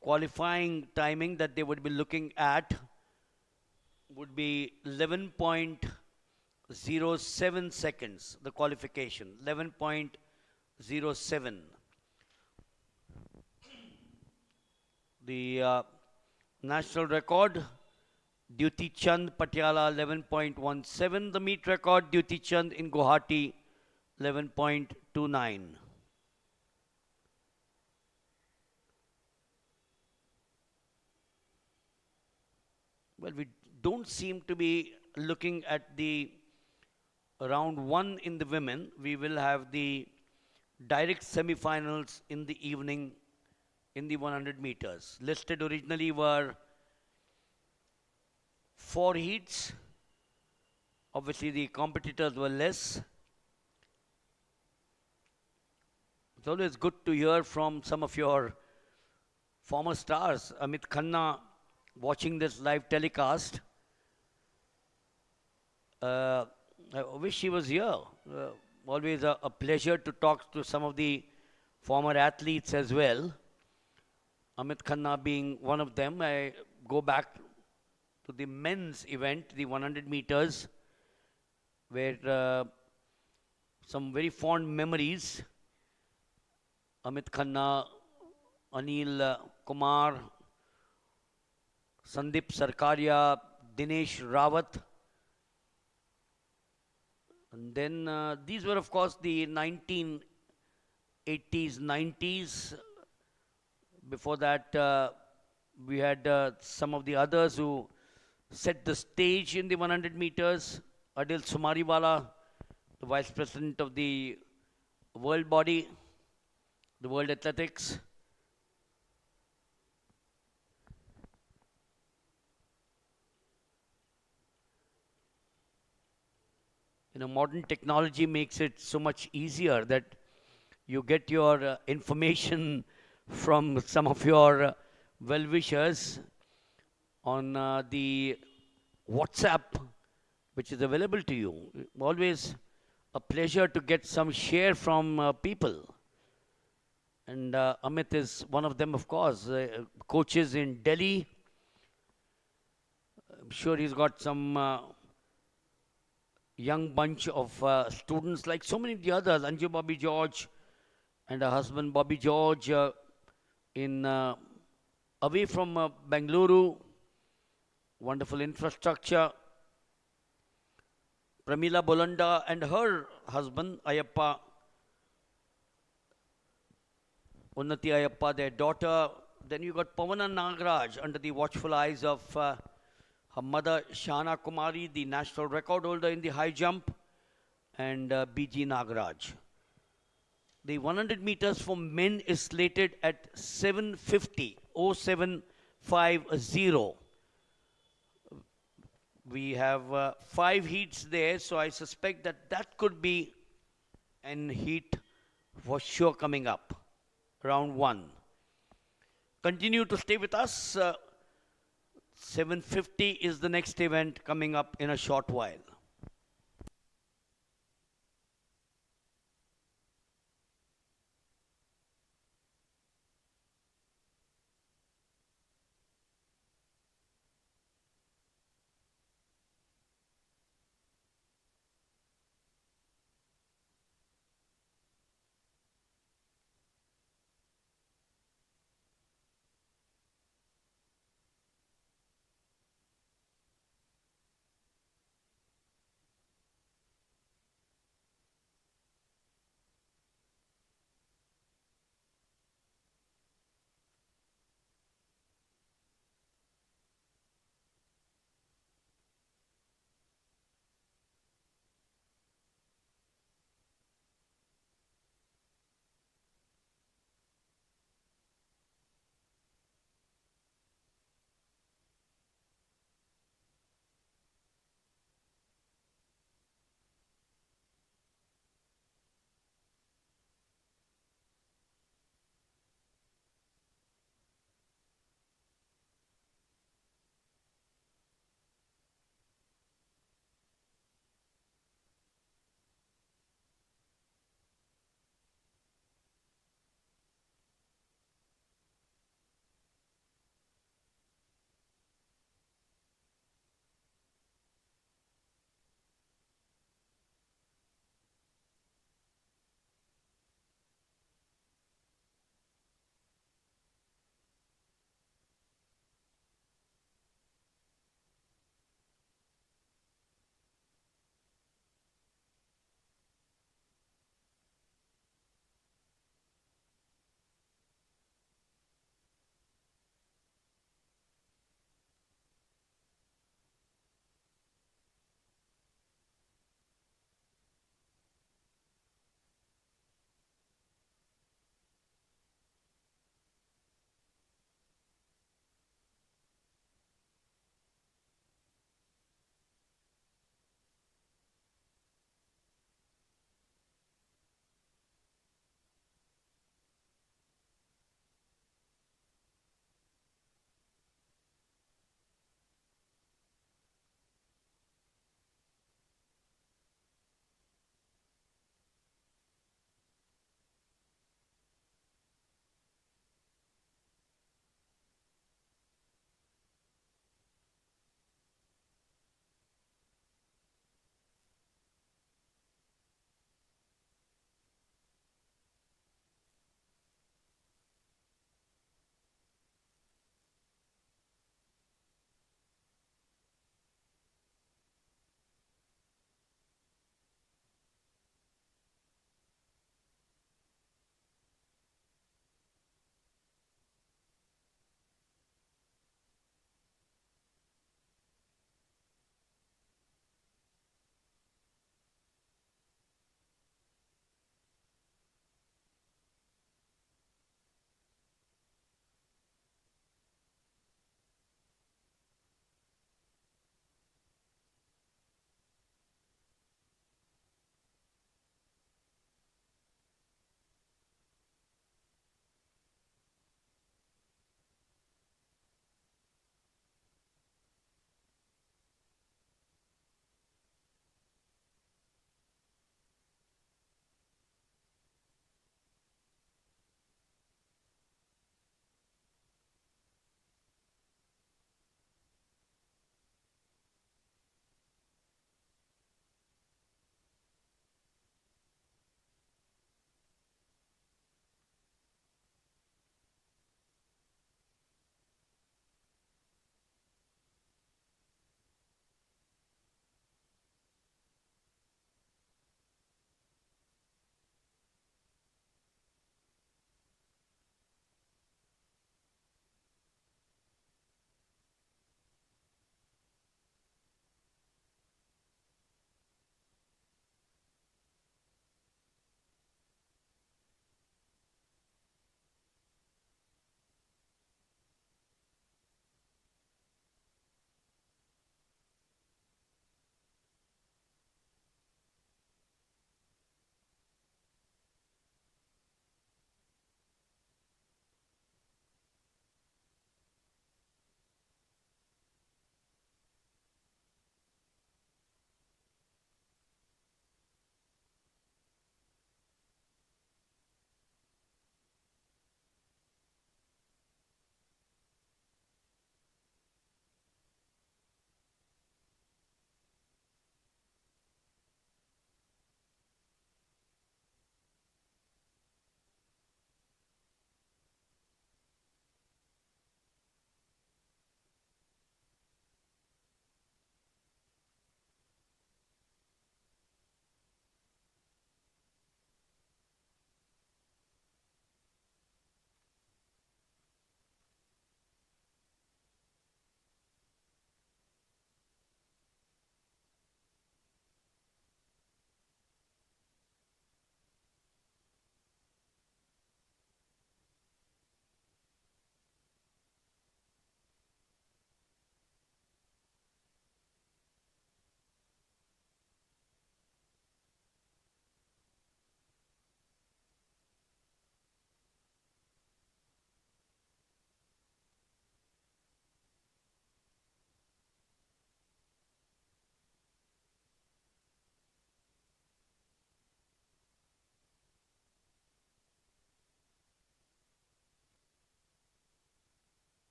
qualifying timing that they would be looking at would be 11.07 seconds, the qualification, 11.07. The national record, Duty Chand Patiala 11.17. The meet record, Duty Chand in Guwahati 11.29. Well, we don't seem to be looking at the round one in the women. We will have the direct semi-finals in the evening in the 100 meters. Listed originally were 4 heats. Obviously, the competitors were less. It's always good to hear from some of your former stars. Amit Khanna watching this live telecast. I wish he was here. Always a pleasure to talk to some of the former athletes as well. Amit Khanna being one of them. I go back to the men's event, the 100 meters, where some very fond memories. Amit Khanna, Anil Kumar, Sandeep Sarkaria, Dinesh Rawat. And then these were, of course, the 1980s, 90s. Before that, we had some of the others who set the stage in the 100 meters. Adil Sumariwala, the vice president of the world body, the World Athletics. Modern technology makes it so much easier that you get your information from some of your well-wishers on the WhatsApp, which is available to you. Always a pleasure to get some share from people. And Amit is one of them, of course. Coaches in Delhi. I'm sure he's got some young bunch of students like so many of the others. Anju Bobby George and her husband Bobby George in away from Bengaluru. Wonderful infrastructure. Pramila Bolanda and her husband Ayappa, Unnati Ayappa, their daughter. Then you got Pavana Nagaraj under the watchful eyes of her mother Shana Kumari, the national record holder in the high jump, and BG Nagaraj. The 100 meters for men is slated at 7:50, 0750. We have 5 heats there, so I suspect that could be an heat for sure coming up. Round 1. Continue to stay with us. 7:50 is the next event coming up in a short while.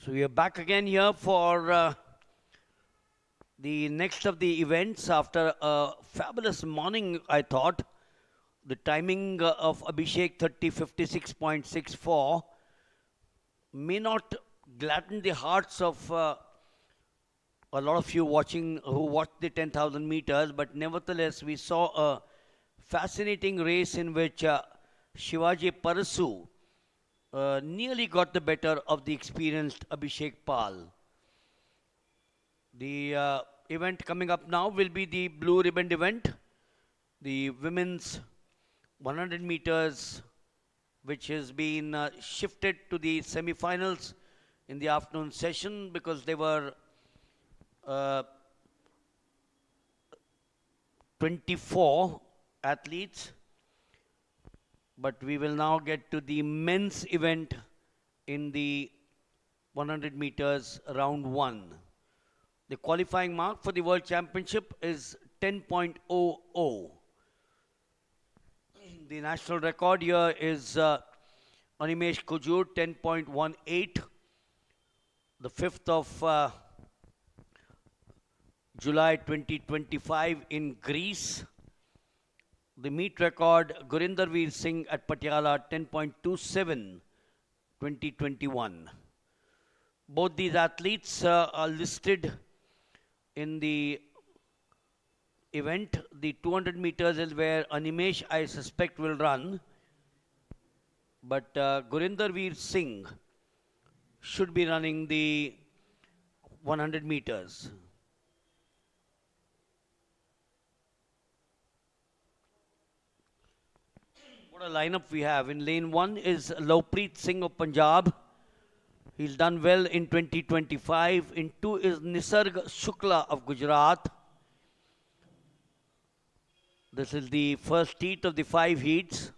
So we are back again here for the next of the events after a fabulous morning, I thought. The timing of Abhishek 30:56.64 may not gladden the hearts of a lot of you watching who watched the 10,000 meters, but nevertheless, we saw a fascinating race in which Shivaji Parasu nearly got the better of the experienced Abhishek Pal. The event coming up now will be the blue ribbon event, the women's 100 meters, which has been shifted to the semi-finals in the afternoon session because they were 24 athletes. But we will now get to the men's event in the 100 meters round 1. The qualifying mark for the World Championship is 10.00. The national record here is Animesh Kujur, 10.18. The 5th of July 2025 in Greece. The meet record, Gurinder Veer Singh at Patiala, 10.27, 2021. Both these athletes are listed in the event. The 200 meters is where Animesh, I suspect, will run. But Gurinder Veer Singh should be running the 100 meters. What a lineup we have. In lane 1 is Lovepreet Singh of Punjab. He's done well in 2025. In 2 is Nisarg Shukla of Gujarat. This is the first heat of the 5 heats.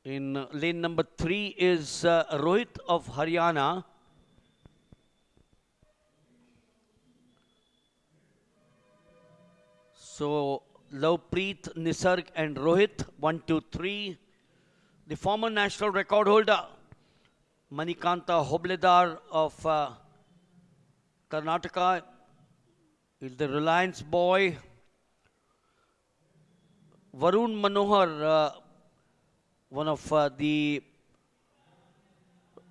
In lane number 3 is Rohit of Haryana. So Lovepreet, Nisarg and Rohit, 1, 2, 3. The former national record holder, Manikanta Hobledar of Karnataka, is the Reliance boy. Varun Manohar, one of the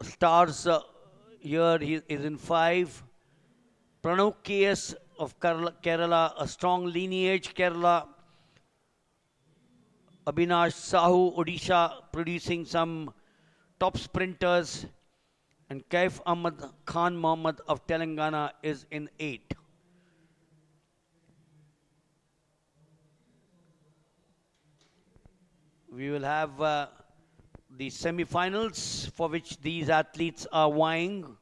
stars here, he is in 5. Pranav KS of Kerala, a strong lineage, Kerala. Abhinash Sahu, Odisha, producing some top sprinters. And Kaif Ahmad Khan Mohammed of Telangana is in 8. We will have the semi-finals for which these athletes are vying.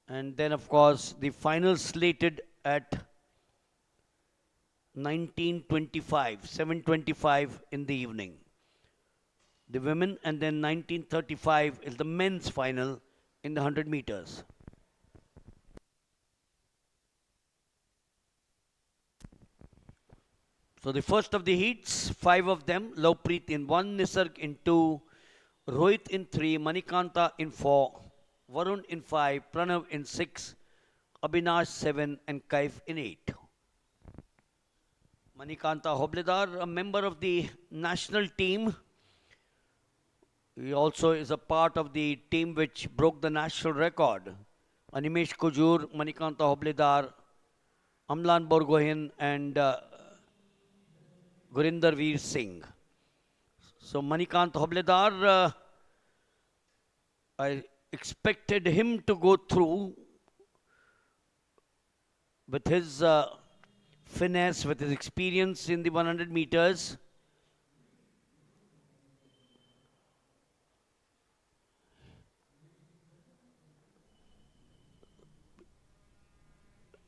And then, of course, the finals slated at 19:25, 7:25 in the evening. The women, and then 19:35 is the men's final in the 100 meters. So the first of the heats, 5 of them, Lovepreet in 1, Nisarg in 2, Rohit in 3, Manikanta in 4, Varun in 5, Pranav in 6, Abhinash 7 and Kaif in 8. Manikanta Hobledar, a member of the national team. He also is a part of the team which broke the national record. Animesh Kujur, Manikanta Hobledar, Amlan Borgohain and Gurinder Veer Singh. So Manikant Hobledar, I expected him to go through with his finesse, with his experience in the 100 meters.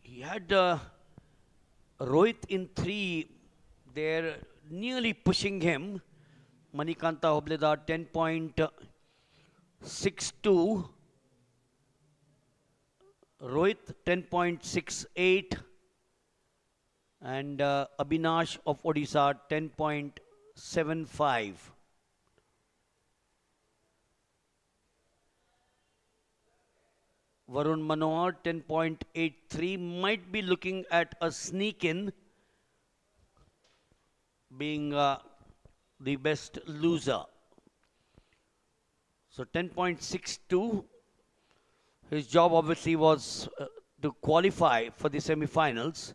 He had Rohit in 3. They're nearly pushing him. Manikanta Hobledar 10.62. Rohit 10.68. And Abhinash of Odisha 10.75. Varun Manohar 10.83, might be looking at a sneak in, being the best loser. So 10.62, his job obviously was to qualify for the semi-finals.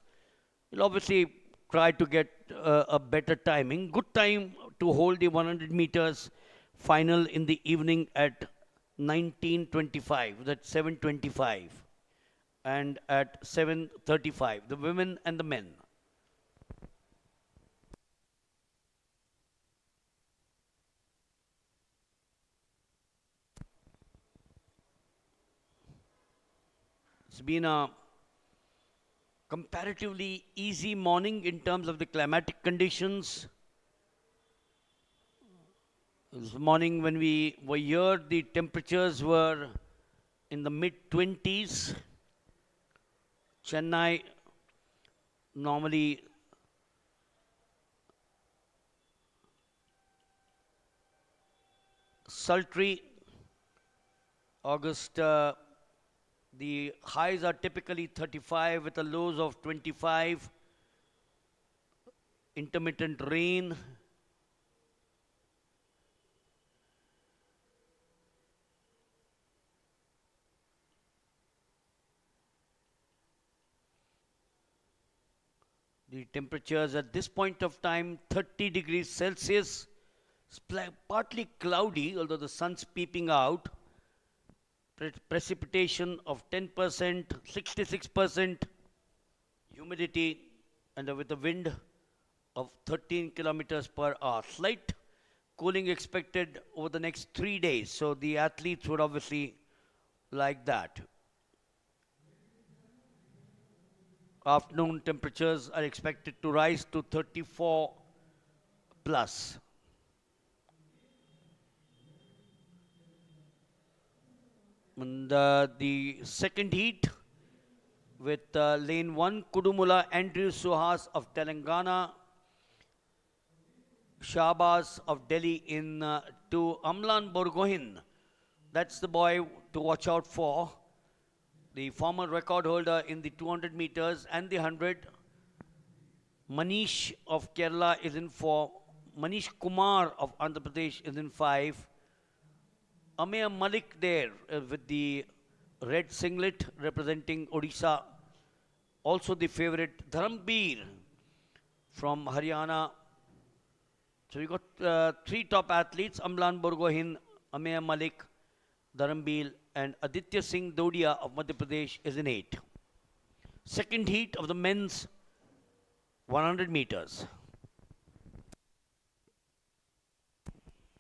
He'll obviously try to get a better timing. Good time to hold the 100 meters final in the evening at 19:25, that's 7:25, and at 7:35, the women and the men. It's been a comparatively easy morning in terms of the climatic conditions. This morning when we were here, the temperatures were in the mid 20s. Chennai normally sultry. August, the highs are typically 35 with the lows of 25. Intermittent rain. The temperatures at this point of time 30 degrees Celsius. It's partly cloudy, although the sun's peeping out. Precipitation of 10%, 66% humidity, and with a wind of 13 kilometers per hour. Slight cooling expected over the next 3 days. So the athletes would obviously like that. Afternoon temperatures are expected to rise to 34 plus. And the second heat with lane 1, Kudumula Andrew Suhas of Telangana, Shahbaz of Delhi in to Amlan Borgohin. That's the boy to watch out for. The former record holder in the 200 meters and the 100. Manish of Kerala is in 4. Manish Kumar of Andhra Pradesh is in 5. Ameya Malik there with the red singlet representing Odisha. Also the favorite Dharambir from Haryana. So we got 3 top athletes, Amlan Borgohin, Ameya Malik, Dharambir, and Aditya Singh Dodia of Madhya Pradesh is in 8. Second heat of the men's 100 meters.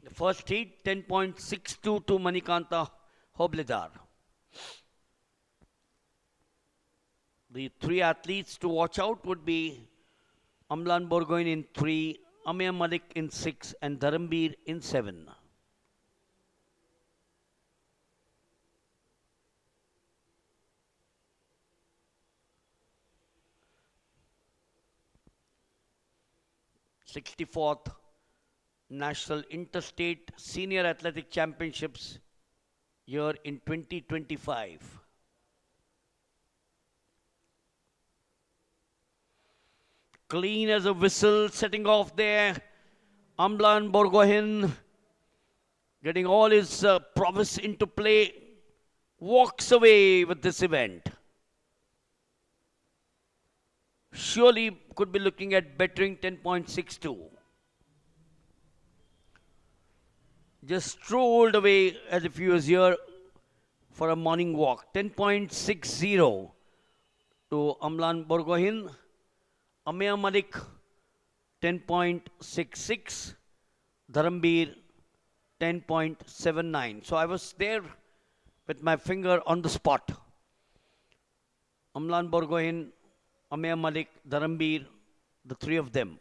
The first heat 10.62 to Manikanta Hobledar. The 3 athletes to watch out would be Amlan Borgoin in 3, Ameya Malik in 6, and Dharambir in 7. '64th National Interstate Senior Athletic Championships here in 2025. Clean as a whistle, setting off there. Amlan Borgohin getting all his prowess into play, walks away with this event. Surely could be looking at bettering 10.62. Just strolled away as if he was here for a morning walk. 10.60 to Amlan Borgohin. Ameya Malik 10.66. Dharambir 10.79. So I was there with my finger on the spot. Amlan Borgohin, Ameya Malik, Dharambir, the 3 of them.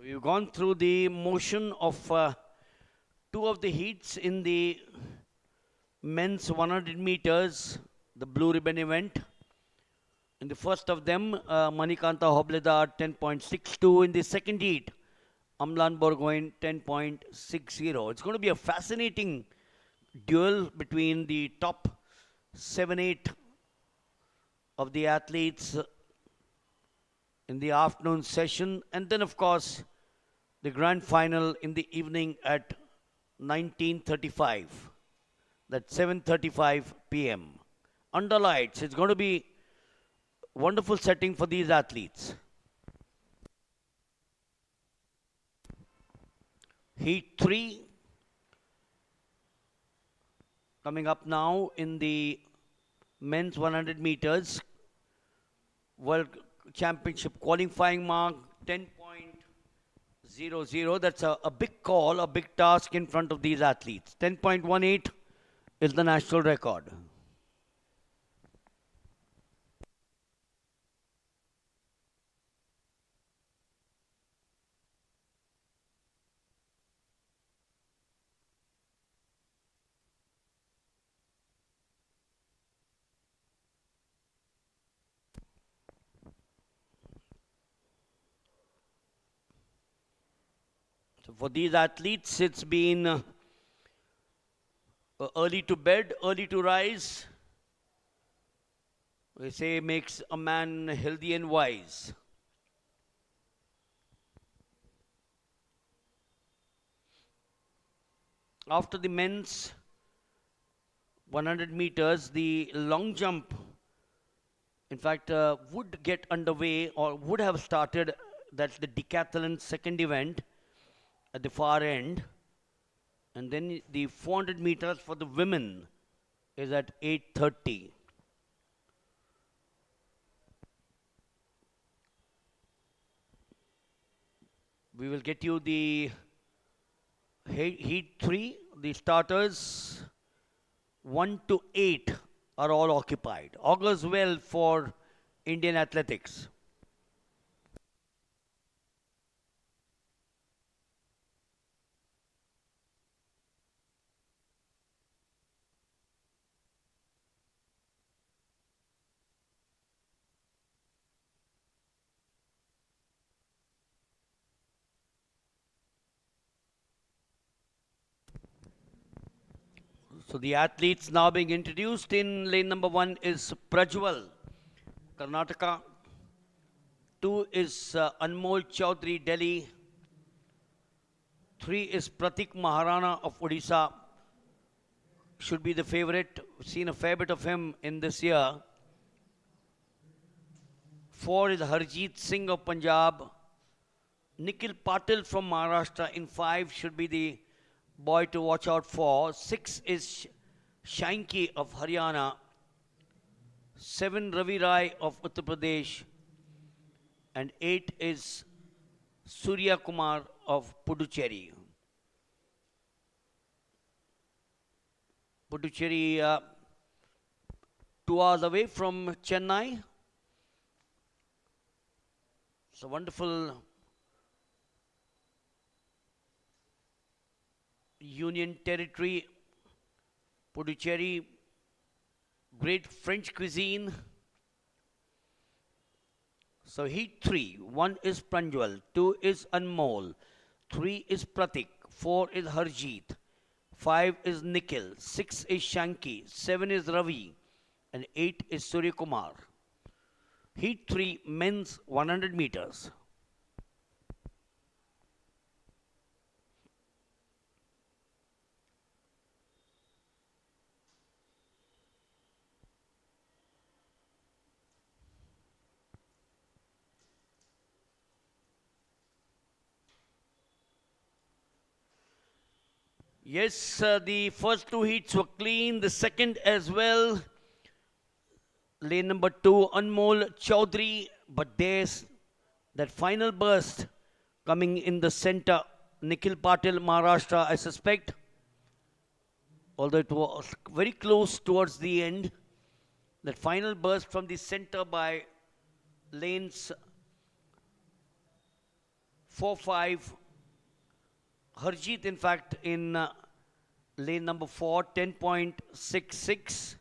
We've gone through the motion of two of the heats in the men's 100 meters, the blue ribbon event. In the first of them, Manikanta Hobledar 10.62. In the second heat, Amlan Borgoin 10.60. It's going to be a fascinating duel between the top 7-8 of the athletes in the afternoon session, and then of course the grand final in the evening at 19:35, that's 7:35 p.m. under lights. It's going to be wonderful setting for these athletes. Heat 3 coming up now in the men's 100 meters. World Championship qualifying mark 10.00. That's a big call, a big task in front of these athletes. 10.18 is the national record. So for these athletes, it's been early to bed, early to rise. They say makes a man healthy and wise. After the men's 100 meters, the long jump, in fact, would get underway or would have started. That's the Decathlon second event at the far end. And then the 400 meters for the women is at 8:30. We will get you the heat 3. The starters 1 to 8 are all occupied. Augurs well for Indian athletics. So the athletes now being introduced. In lane number 1 is Prajwal, Karnataka. 2 is Anmol Chaudhary, Delhi. 3 is Pratik Maharana of Odisha. Should be the favorite. Seen a fair bit of him in this year. 4 is Harjeet Singh of Punjab. Nikhil Patil from Maharashtra in 5 should be the boy to watch out for. 6 is Shanky of Haryana. 7 Ravi Rai of Uttar Pradesh. And 8 is Surya Kumar of Puducherry. Puducherry, 2 hours away from Chennai. It's a wonderful union territory. Puducherry, great French cuisine. So heat 3, 1 is Pranjwal, 2 is Anmol, 3 is Pratik, 4 is Harjeet, 5 is Nikhil, 6 is Shanky, 7 is Ravi, and 8 is Surya Kumar. Heat 3, men's 100 meters. Yes, the first 2 heats were clean, the second as well. Lane number 2, Anmol Chaudhary, but there's that final burst coming in the center. Nikhil Patil, Maharashtra, I suspect. Although it was very close towards the end. That final burst from the center by lanes 4-5. Harjeet, in fact, in lane number 4, 10.66.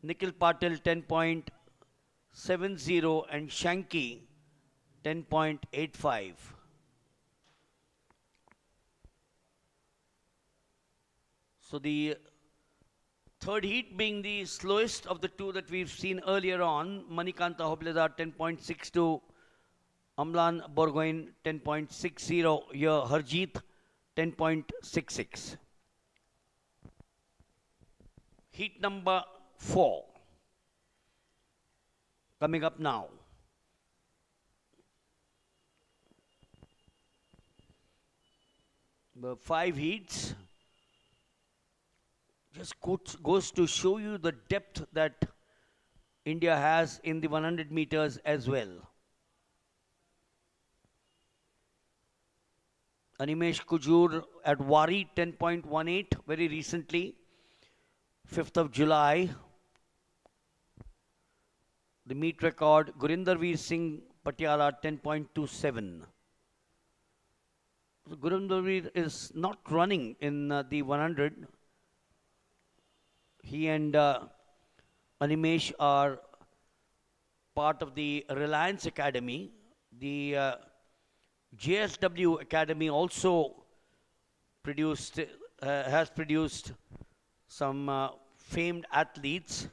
Nikhil Patil, 10.70. And Shanky, 10.85. So the third heat being the slowest of the two that we've seen earlier on. Manikanta Hobledar 10.62, Amlan Borgoin 10.60, here Harjeet 10.66. Heat number 4 coming up now. The 5 heats. Just goes to show you the depth that India has in the 100 meters as well. Animesh Kujur at Wari 10.18 very recently, 5th of July. The meet record, Gurinder Veer Singh Patiala 10.27. So Gurinder Veer is not running in the 100. He and Animesh are part of the Reliance Academy. The JSW Academy also has produced some famed athletes.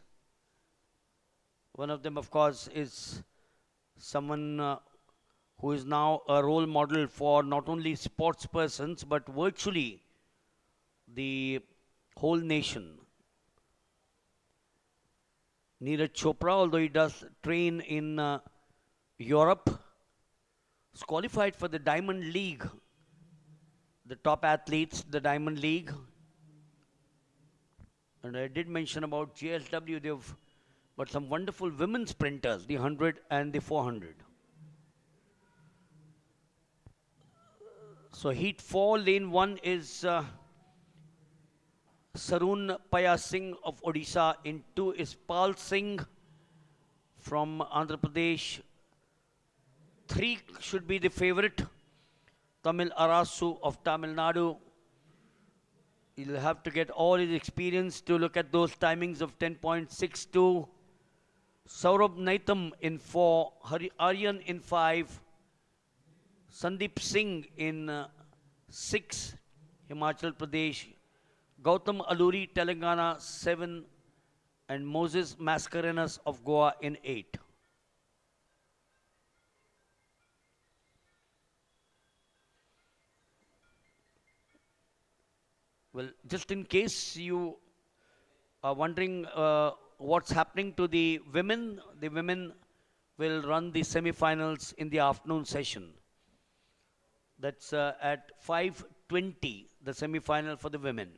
One of them, of course, is someone who is now a role model for not only sports persons but virtually the whole nation. Neeraj Chopra, although he does train in Europe, is qualified for the Diamond League. The top athletes, the Diamond League. And I did mention about JSW, they've got some wonderful women sprinters, the 100 and the 400. So Heat 4, Lane 1 is Sarun Paya Singh of Odisha. In 2 is Pal Singh from Andhra Pradesh. 3 should be the favorite, Tamil Arasu of Tamil Nadu. You'll have to get all his experience to look at those timings of 10.62. Saurabh Naitham in 4, Aryan in 5, Sandeep Singh in 6, Himachal Pradesh, Gautam Alluri, Telangana 7, and Moses Mascarenhas of Goa in 8. Well, just in case you are wondering what's happening to the women will run the semi-finals in the afternoon session. That's at 5:20, the semi-final for the women.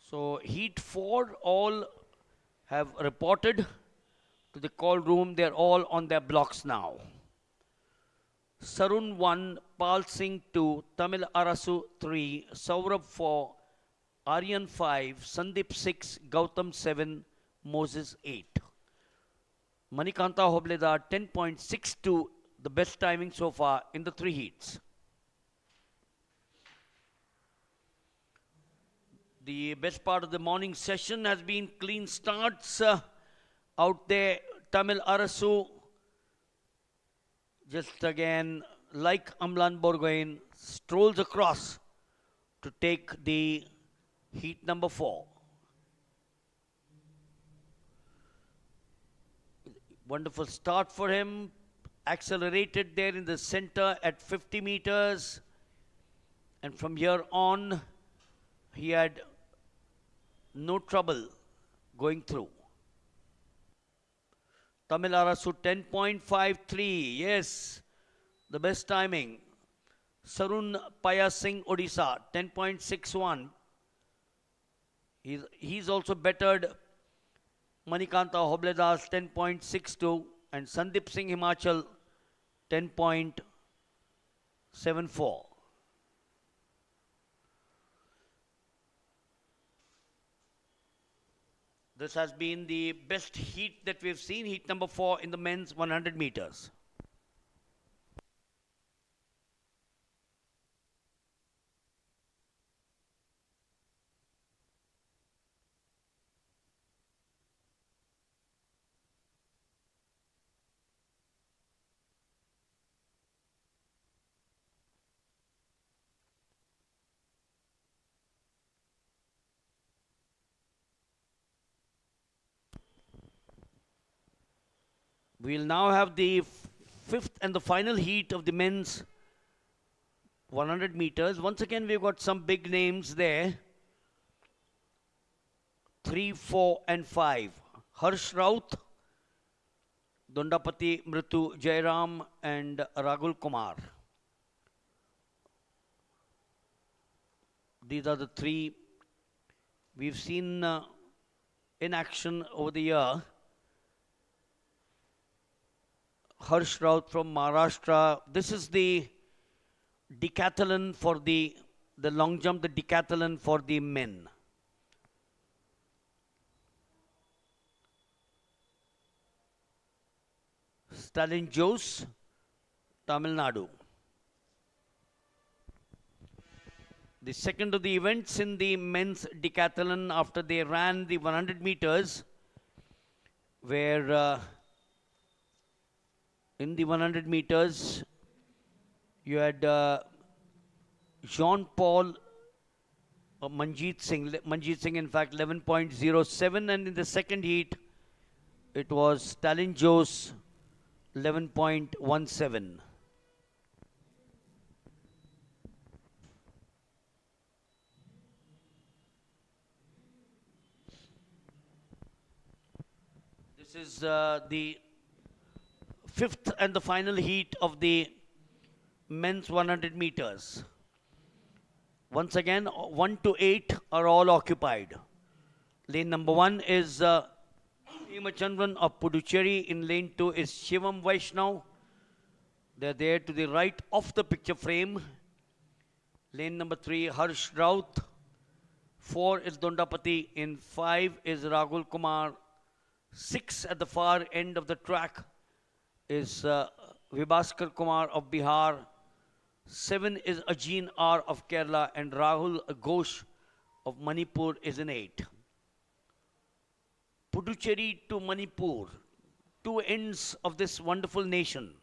So Heat 4 all have reported to the call room. They're all on their blocks now. Sarun 1, Pal Singh 2, Tamil Arasu 3, Saurabh 4, Aryan 5, Sandeep 6, Gautam 7, Moses 8. Manikanta Hobledar 10.62, the best timing so far in the 3 heats. The best part of the morning session has been clean starts out there. Tamil Arasu, just again, like Amlan Borgoin, strolls across to take the heat number 4. Wonderful start for him. Accelerated there in the center at 50 meters. And from here on, he had no trouble going through. Tamil Arasu 10.53. Yes, the best timing. Sarun Paya Singh Odisha 10.61. He's also bettered Manikanta Hobledar's 10.62 and Sandeep Singh Himachal 10.74. This has been the best heat that we've seen, heat number 4 in the men's 100 meters. We'll now have the fifth and the final heat of the men's 100 meters. Once again, we've got some big names there. 3, 4, and 5. Harsh Raut, Dondapati Mritu Jairam, and Ragul Kumar. These are the three we've seen in action over the year. Harsh Raut from Maharashtra. This is the decathlon for the long jump, the decathlon for the men. Stalin Jose, Tamilnadu. The second of the events in the men's decathlon after they ran the 100 meters, where in the 100 meters you had Jean-Paul Manjeet Singh in fact 11.07, and in the second heat it was Stalin Jose 11.17. This is the fifth and the final heat of the men's 100 meters. Once again, 1 to 8 are all occupied. Lane number 1 is Hemachandran of Puducherry. In lane 2 is Shivam Vaishnav. They're there to the right of the picture frame. Lane number 3, Harsh Raut. 4 is Dondapati. In 5 is Ragul Kumar. 6 at the far end of the track is Vibhaskar Kumar of Bihar. 7 is Ajeen R of Kerala, and Rahul Ghosh of Manipur is in 8. Puducherry to Manipur, two ends of this wonderful nation.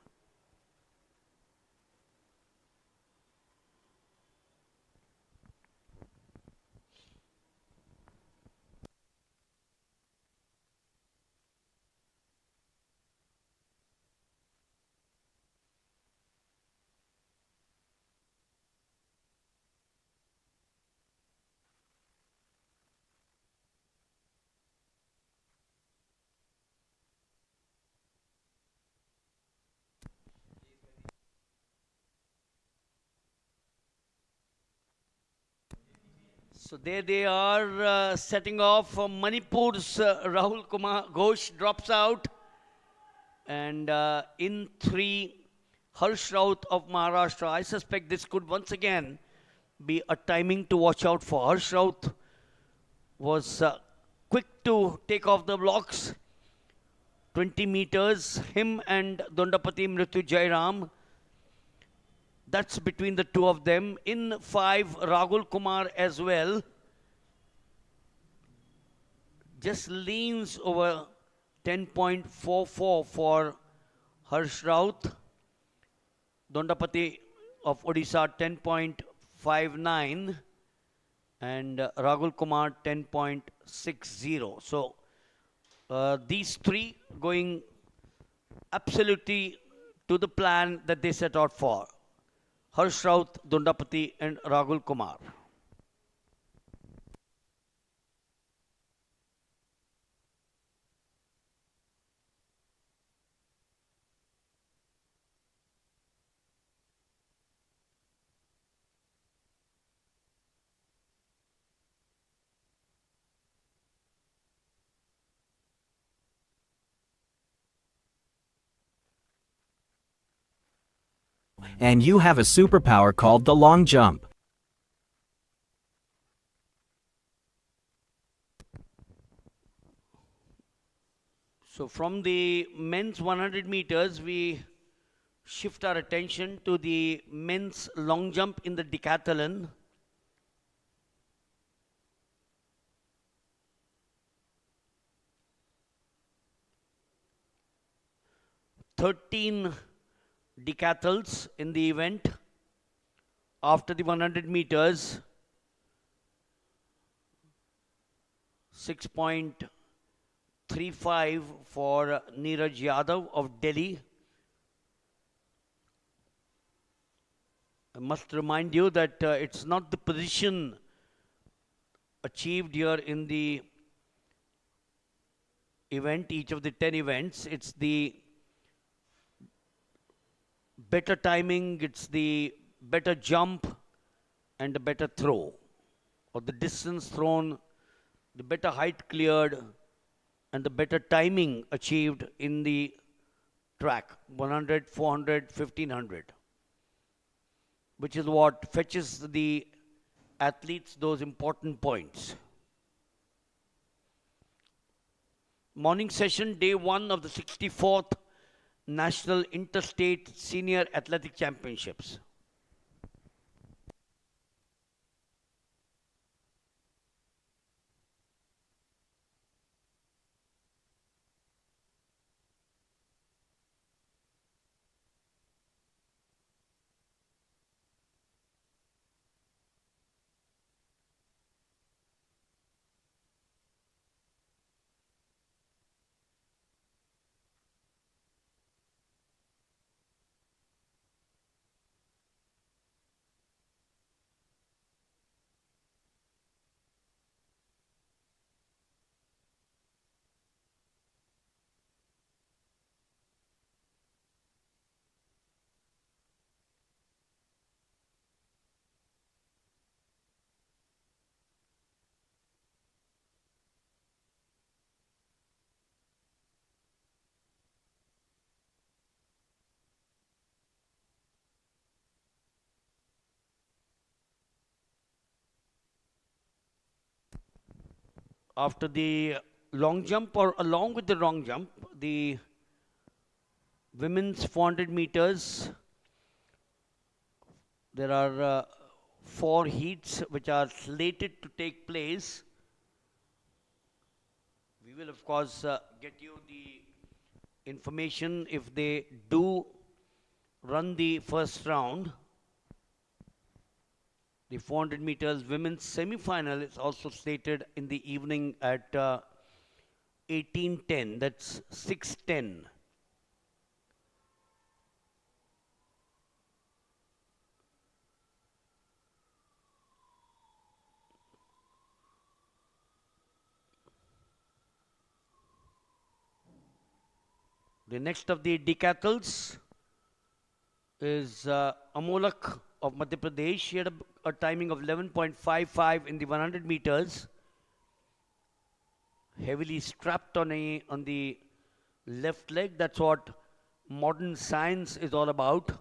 So there they are setting off from Manipur's Rahul Kumar Ghosh drops out. And in 3, Harsh Raut of Maharashtra. I suspect this could once again be a timing to watch out for. Harsh Raut was quick to take off the blocks. 20 meters, him and Dondapati Mritu Jairam. That's between the two of them. In 5, Ragul Kumar as well. Just leans over 10.44 for Harsh Raut. Dondapati of Odisha 10.59 and Ragul Kumar 10.60. So these three going absolutely to the plan that they set out for. Harsh Raut, Dondapati and Ragul Kumar. And you have a superpower called the long jump. So from the men's 100 meters, we shift our attention to the men's long jump in the decathlon. Thirteen decathls in the event. After the 100 meters, 6.35 for Neeraj Yadav of Delhi. I must remind you that it's not the position achieved here in the event, each of the 10 events. It's the better timing, it's the better jump and the better throw, or the distance thrown, the better height cleared, and the better timing achieved in the track 100, 400, 1500, which is what fetches the athletes those important points. Morning session, day one of the 64th National Interstate Senior Athletic Championships. After the long jump, or along with the long jump, the women's 400 meters, there are 4 heats which are slated to take place. We will, of course, get you the information if they do run the first round. The 400 meters women's semi-final is also slated in the evening at 18:10. That's 6:10. The next of the decathls is Amolak of Madhya Pradesh. She had a timing of 11.55 in the 100 meters. Heavily strapped on the left leg. That's what modern science is all about.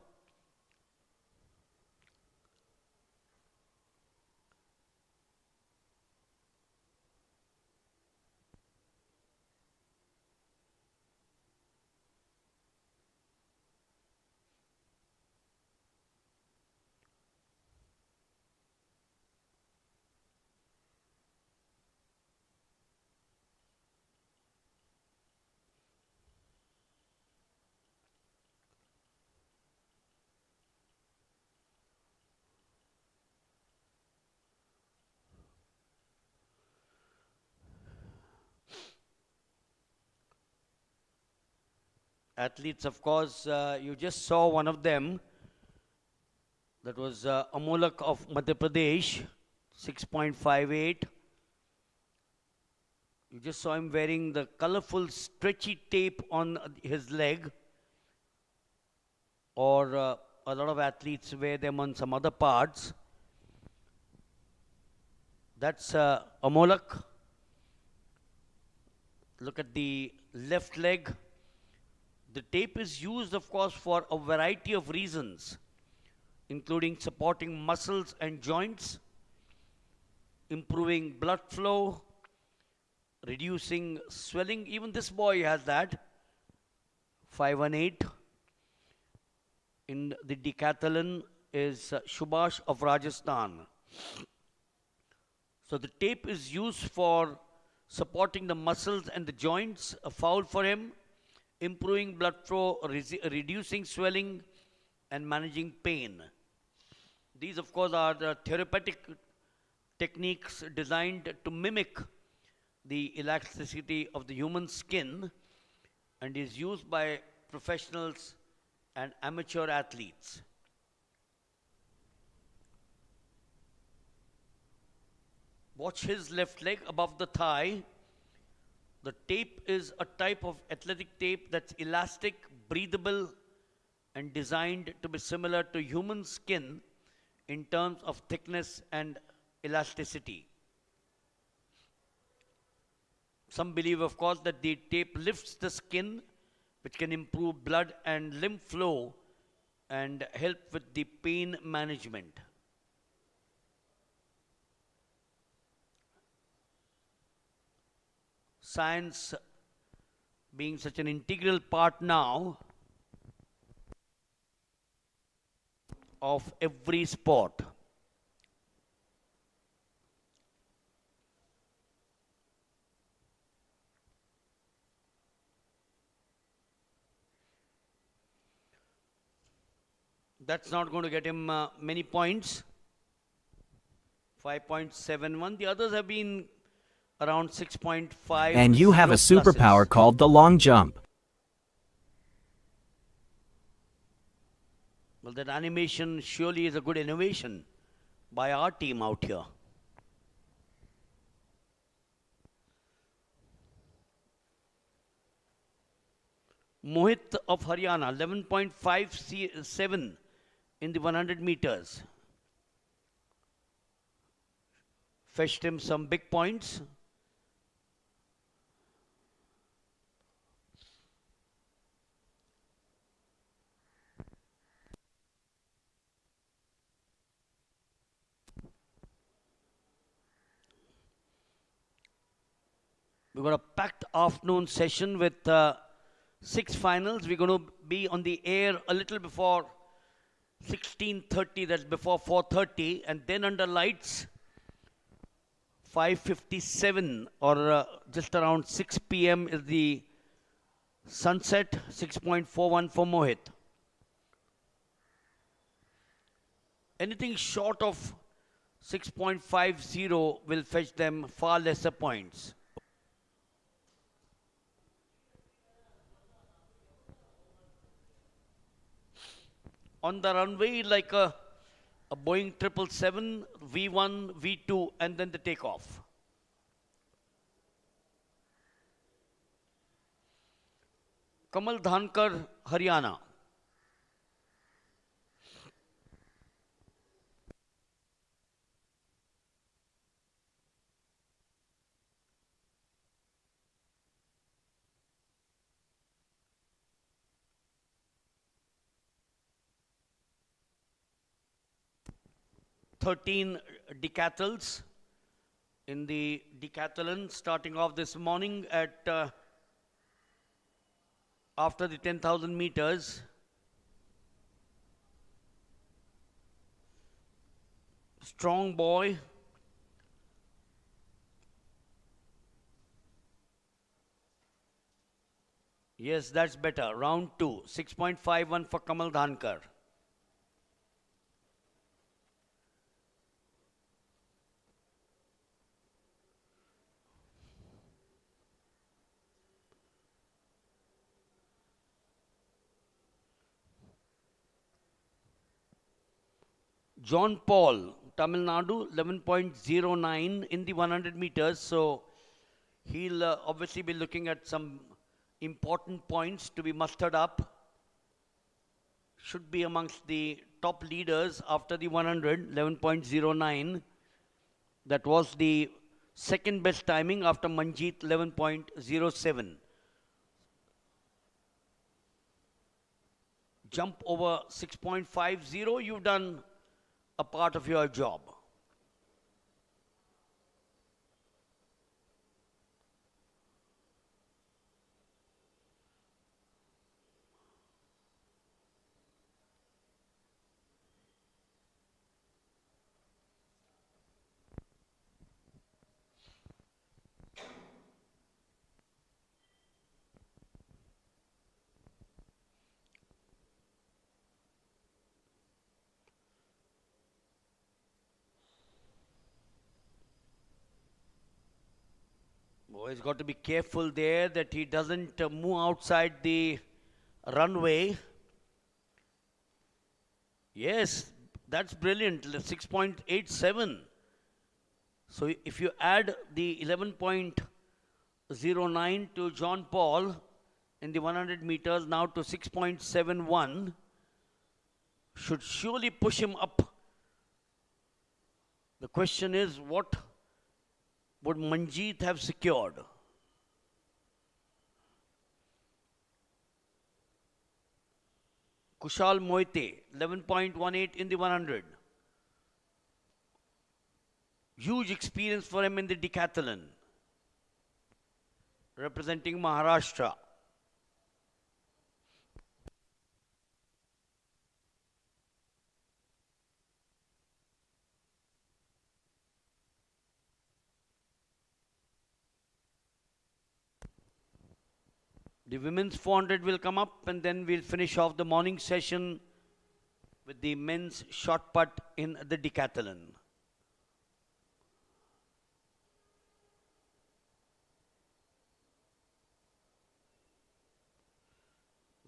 Athletes, of course, you just saw one of them. That was Amolak of Madhya Pradesh, 6.58. You just saw him wearing the colorful stretchy tape on his leg, or a lot of athletes wear them on some other parts. That's Amolak. Look at the left leg. The tape is used, of course, for a variety of reasons, including supporting muscles and joints, improving blood flow, reducing swelling. Even this boy has that. 518. In the decathlon is Subhash of Rajasthan. So the tape is used for supporting the muscles and the joints, a foul for him, improving blood flow, reducing swelling, and managing pain. These, of course, are the therapeutic techniques designed to mimic the elasticity of the human skin and is used by professionals and amateur athletes. Watch his left leg above the thigh. The tape is a type of athletic tape that's elastic, breathable, and designed to be similar to human skin in terms of thickness and elasticity. Some believe, of course, that the tape lifts the skin, which can improve blood and lymph flow and help with the pain management. Science being such an integral part now of every sport. That's not going to get him many points. 5.71. The others have been around 6.5. And you have a superpower called the long jump. Well, that animation surely is a good innovation by our team out here. Mohit of Haryana, 11.57 in the 100 meters. Fetched him some big points. We've got a packed afternoon session with 6 finals. We're going to be on the air a little before 16:30, that's before 4:30, and then under lights 5:57 or just around 6 p.m. is the sunset. 6.41 for Mohit. Anything short of 6.50 will fetch them far lesser points. On the runway like a Boeing 777, V1, V2, and then the takeoff. Kamal Dhankar, Haryana. Thirteen decathlons in the decathlon starting off this morning at after the 10,000 meters. Strong boy. Yes, that's better. Round 2, 6.51 for Kamal Dhankar. John Paul, Tamilnadu, 11.09 in the 100 meters. So he'll obviously be looking at some important points to be mustered up. Should be amongst the top leaders after the 100, 11.09. That was the second best timing after Manjeet, 11.07. Jump over 6.50, you've done a part of your job. Oh, he's got to be careful there that he doesn't move outside the runway. Yes, that's brilliant. 6.87. So if you add the 11.09 to John Paul in the 100 meters now to 6.71, should surely push him up. The question is, what would Manjeet have secured? Kushal Moite, 11.18 in the 100. Huge experience for him in the decathlon, representing Maharashtra. The women's 400 will come up, and then we'll finish off the morning session with the men's shot put in the decathlon.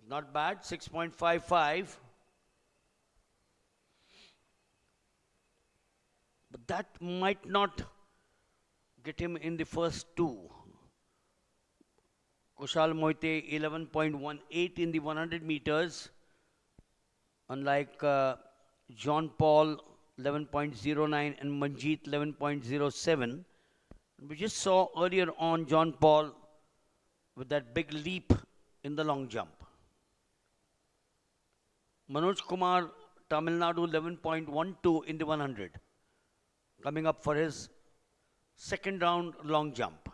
Not bad, 6.55. But that might not get him in the first two. Kushal Moite 11.18 in the 100 meters, unlike John Paul 11.09 and Manjeet 11.07. We just saw earlier on John Paul with that big leap in the long jump. Manoj Kumar, Tamil Nadu 11.12 in the 100, coming up for his second round long jump.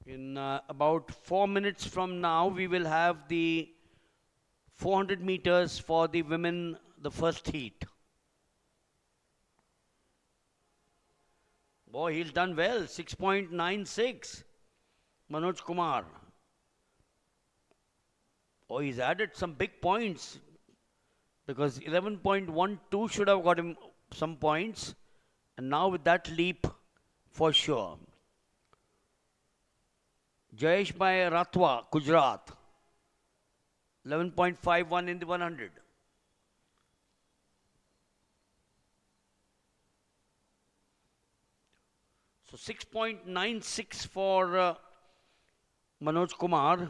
In about 4 minutes from now, we will have the 400 meters for the women, the first heat. Boy, he's done well, 6.96. Manoj Kumar. Oh, he's added some big points because 11.12 should have got him some points. And now with that leap, for sure. Jayesh Bhai Ratwa, Gujarat, 11.51 in the 100. So 6.96 for Manoj Kumar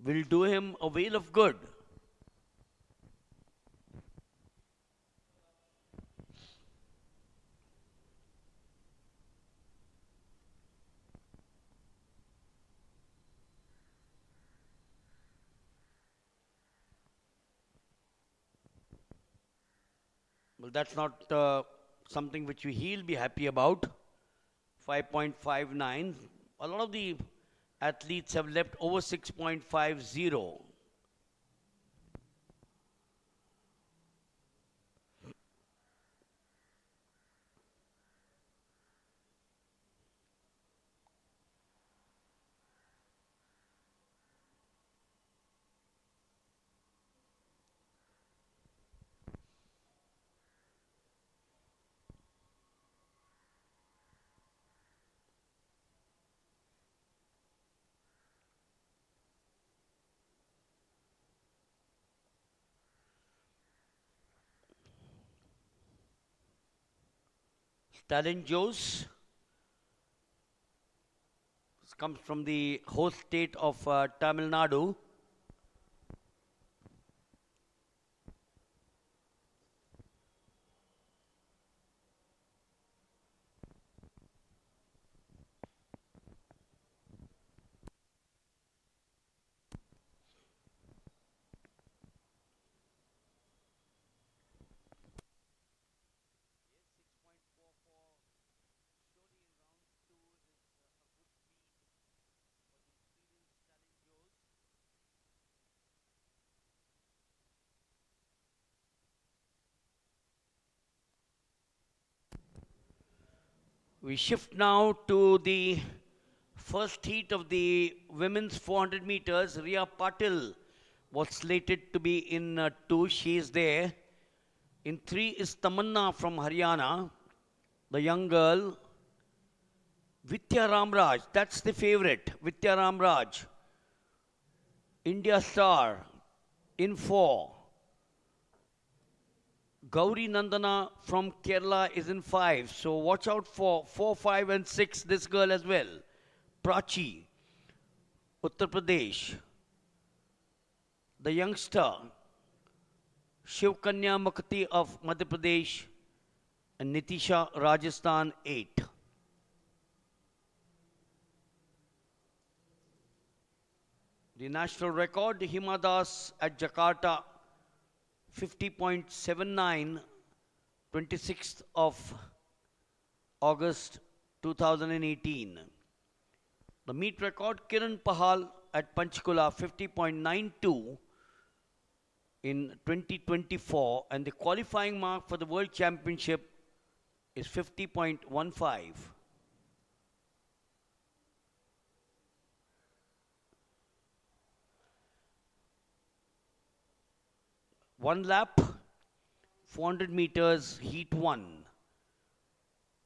will do him a whale of good. Well, that's not something which he'll be happy about. 5.59. A lot of the athletes have left over 6.50. Stalin Jose comes from the host state of Tamil Nadu. We shift now to the first heat of the women's 400 meters. Riya Patil was slated to be in 2. She is there. In 3 is Tamanna from Haryana, the young girl. Vidya Ramraj, that's the favorite. Vidya Ramraj, India star, in 4. Gauri Nandana from Kerala is in 5. So watch out for 4, 5 and 6, this girl as well. Prachi, Uttar Pradesh. The youngster, Shivkanya Mukhti of Madhya Pradesh, and Nitisha, Rajasthan, 8. The national record, Hima Das at Jakarta, 50.79, 26th of August 2018. The meet record, Kiran Pahal at Panchkula, 50.92 in 2024, and the qualifying mark for the World Championship is 50.15. One lap, 400 meters, heat 1.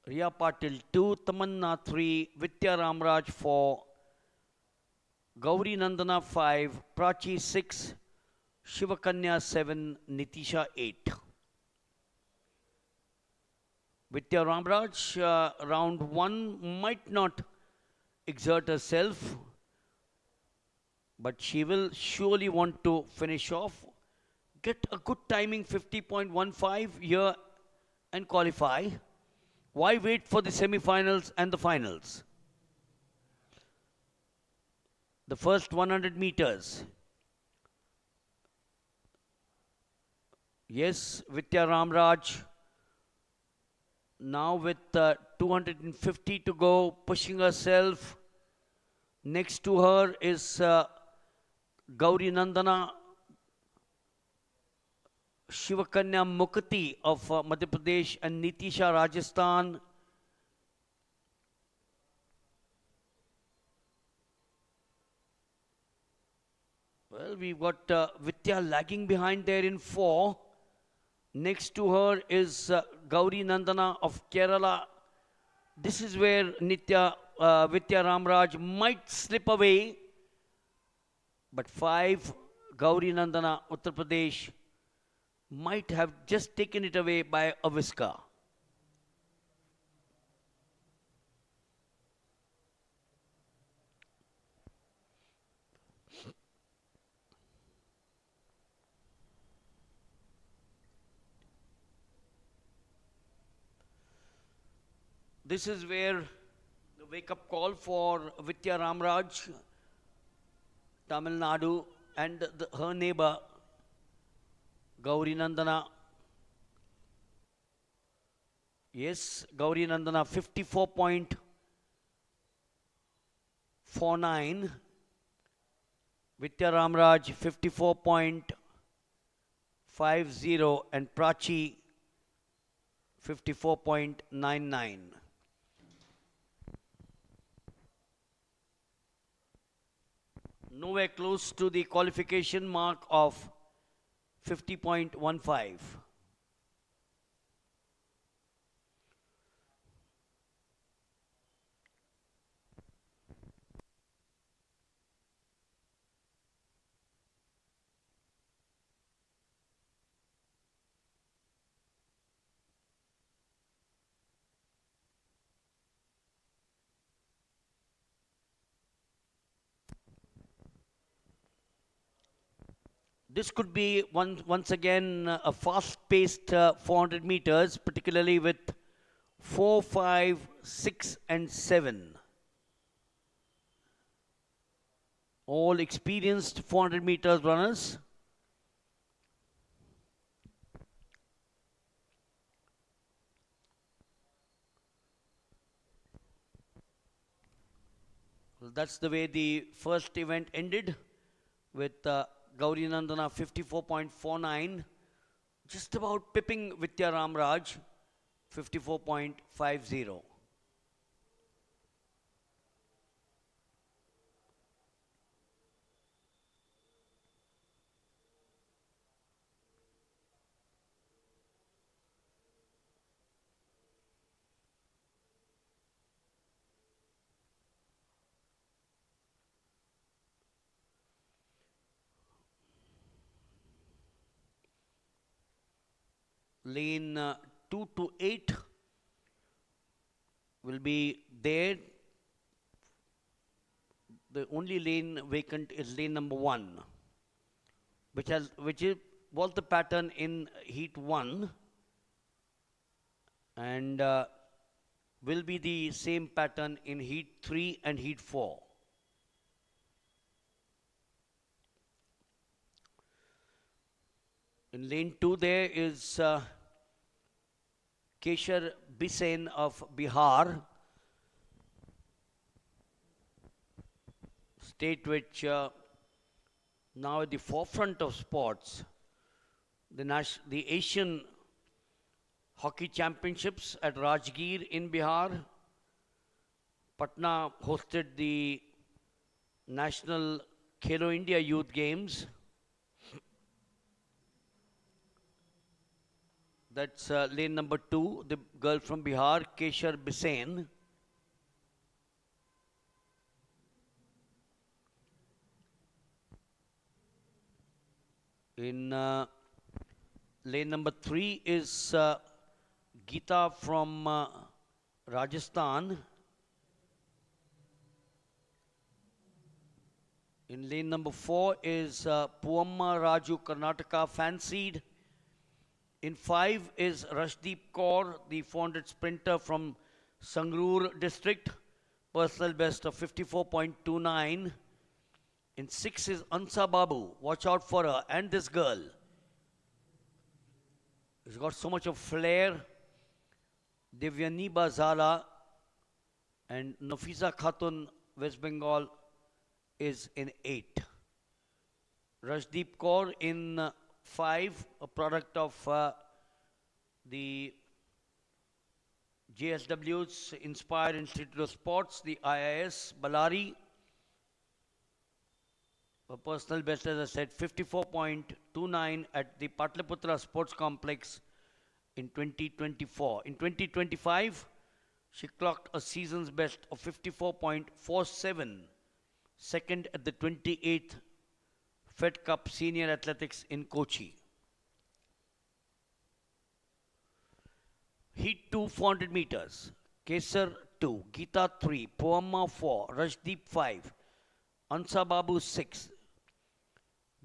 Riya Patil 2, Tamanna 3, Vidya Ramraj 4, Gauri Nandana 5, Prachi 6, Shivakanya 7, Nitisha 8. Vidya Ramraj, round 1 might not exert herself, but she will surely want to finish off. Get a good timing, 50.15 here and qualify. Why wait for the semi-finals and the finals? The first 100 meters. Yes, Vidya Ramraj now with 250 to go, pushing herself. Next to her is Gauri Nandana, Shivakanya Mukhti of Madhya Pradesh, and Nitisha, Rajasthan. Well, we've got Vidya lagging behind there in 4. Next to her is Gauri Nandana of Kerala. This is where Vidya Ramraj might slip away. But 5, Gauri Nandana, Uttar Pradesh, might have just taken it away by a whisker. This is where the wake-up call for Vidya Ramraj, Tamilnadu, and her neighbor, Gauri Nandana. Yes, Gauri Nandana 54.49. Vidya Ramraj 54.50, and Prachi 54.99. Nowhere close to the qualification mark of 50.15. This could be once again a fast-paced 400 meters, particularly with 4, 5, 6, and 7. All experienced 400 meters runners. Well, that's the way the first event ended, with Gauri Nandana 54.49, just about pipping Vidya Ramraj 54.50. lane 2 to 8 will be there. The only lane vacant is lane number 1, was the pattern in heat 1 and will be the same pattern in heat 3 and heat 4. In lane 2 there is Keshar Bisen of Bihar, state which now at the forefront of sports. The Asian Hockey Championships at Rajgir in Bihar. Patna hosted the National Khelo India Youth Games. That's lane number 2, the girl from Bihar, Keshar Bisen. In lane number 3 is Geeta from Rajasthan. In lane number 4 is Puamma Raju, Karnataka, fancied. In 5 is Rashdeep Kaur, the 400 sprinter from Sangrur district, personal best of 54.29. In 6 is Ansa Babu, watch out for her, and this girl. She's got so much of flair. Divyaniba Zala and Nafisa Khatun, West Bengal, is in 8. Rashdeep Kaur in 5, a product of the JSW's Inspired Institute of Sports, the IIS, Ballari. A personal best, as I said, 54.29 at the Patliputra Sports Complex in 2024. In 2025, she clocked a season's best of 54.47, second at the 28th Fed Cup Senior Athletics in Kochi. Heat 2, 400 meters. Kesar 2, Geeta 3, Puamma 4, Rashdeep 5, Ansa Babu 6,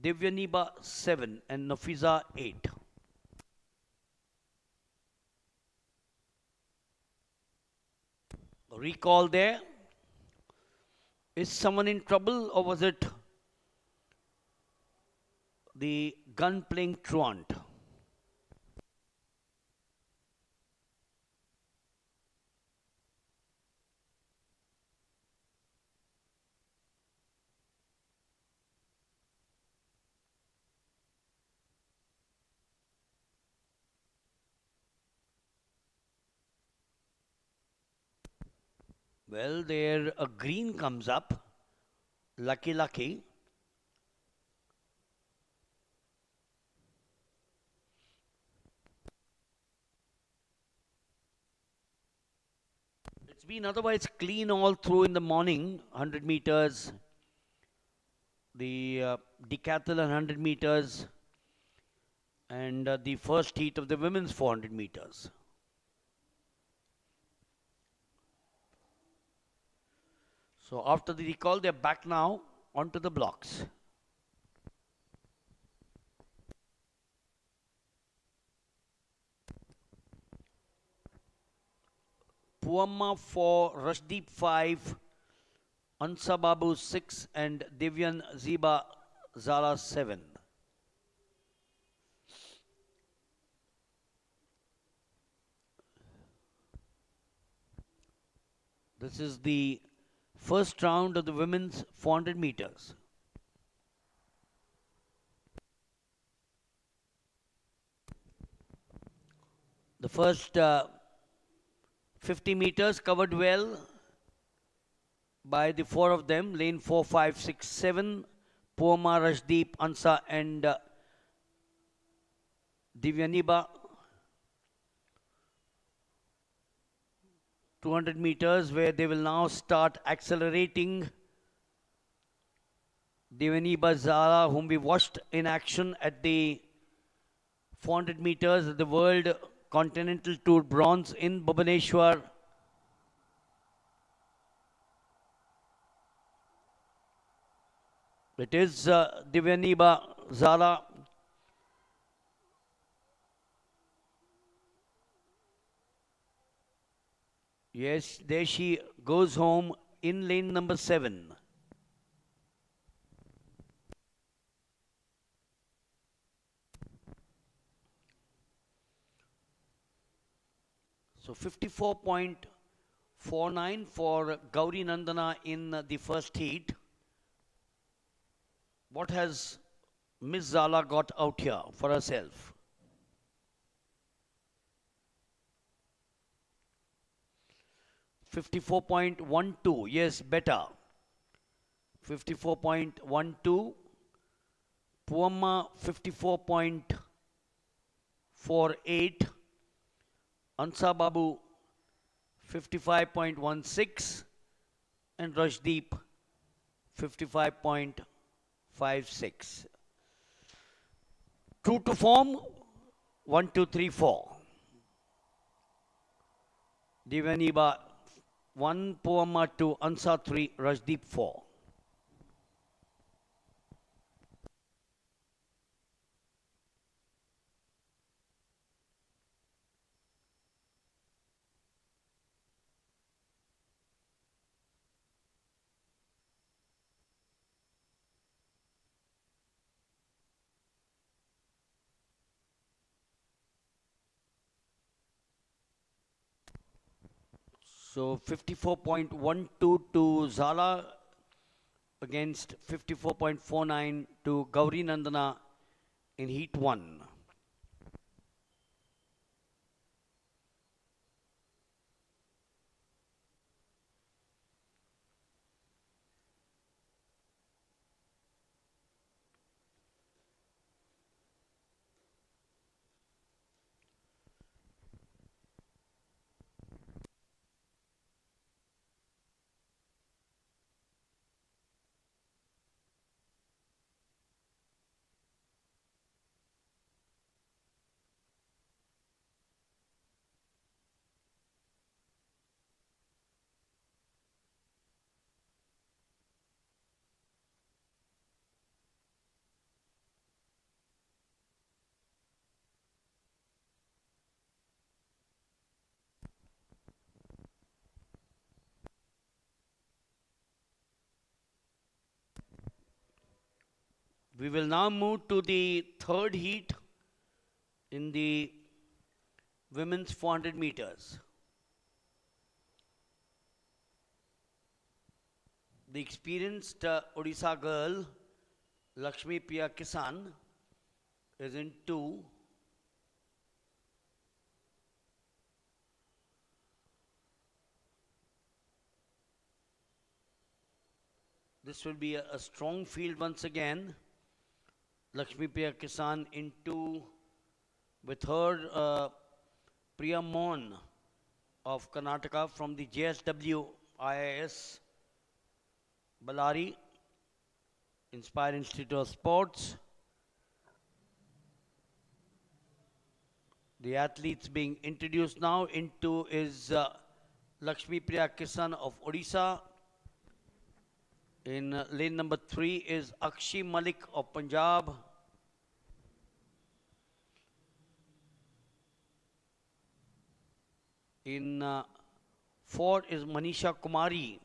Divyaniba 7, and Nafiza 8. Recall there. Is someone in trouble, or was it the gun playing truant? Well, there a green comes up. Lucky, lucky. It's been otherwise clean all through in the morning. 100 meters, the Decathlon 100 meters, and the first heat of the women's 400 meters. So after the recall, they're back now onto the blocks. Puamma 4, Rashdeep 5, Ansa Babu 6, and Divyan Ziba Zala 7. This is the first round of the women's 400 meters. The first 50 meters covered well by the 4 of them, lane 4, 5, 6, 7, Puamma, Rashdeep, Ansa, and Divyaniba. 200 meters where they will now start accelerating. Divyaniba Zala, whom we watched in action at the 400 meters at the World Continental Tour bronze in Bhubaneswar. It is Divyaniba Zala. Yes, there she goes home in lane number 7. So 54.49 for Gauri Nandana in the first heat. What has Miss Zala got out here for herself? .12, yes, better. 54.12. Puamma 54.48. Ansa Babu 55.16. And Rajdeep 55.56. True to form, 1, 2, 3, 4. Divaniba 1, Puamma 2, Ansa 3, Rajdeep 4. So 54.12 to Zala against 54.49 to Gauri Nandana in Heat 1. We will now move to the third heat in the women's 400 meters. The experienced Odisha girl, Lakshmi Priya Kisan, is in 2. This will be a strong field once again. Lakshmi Priya Kisan in 2 with her Priya Mon of Karnataka from the JSW IIS Ballari Inspire Institute of Sports. The athletes being introduced now into is Lakshmi Priya Kisan of Odisha. In lane number 3 is Akshi Malik of Punjab. In 4 is Manisha Kumari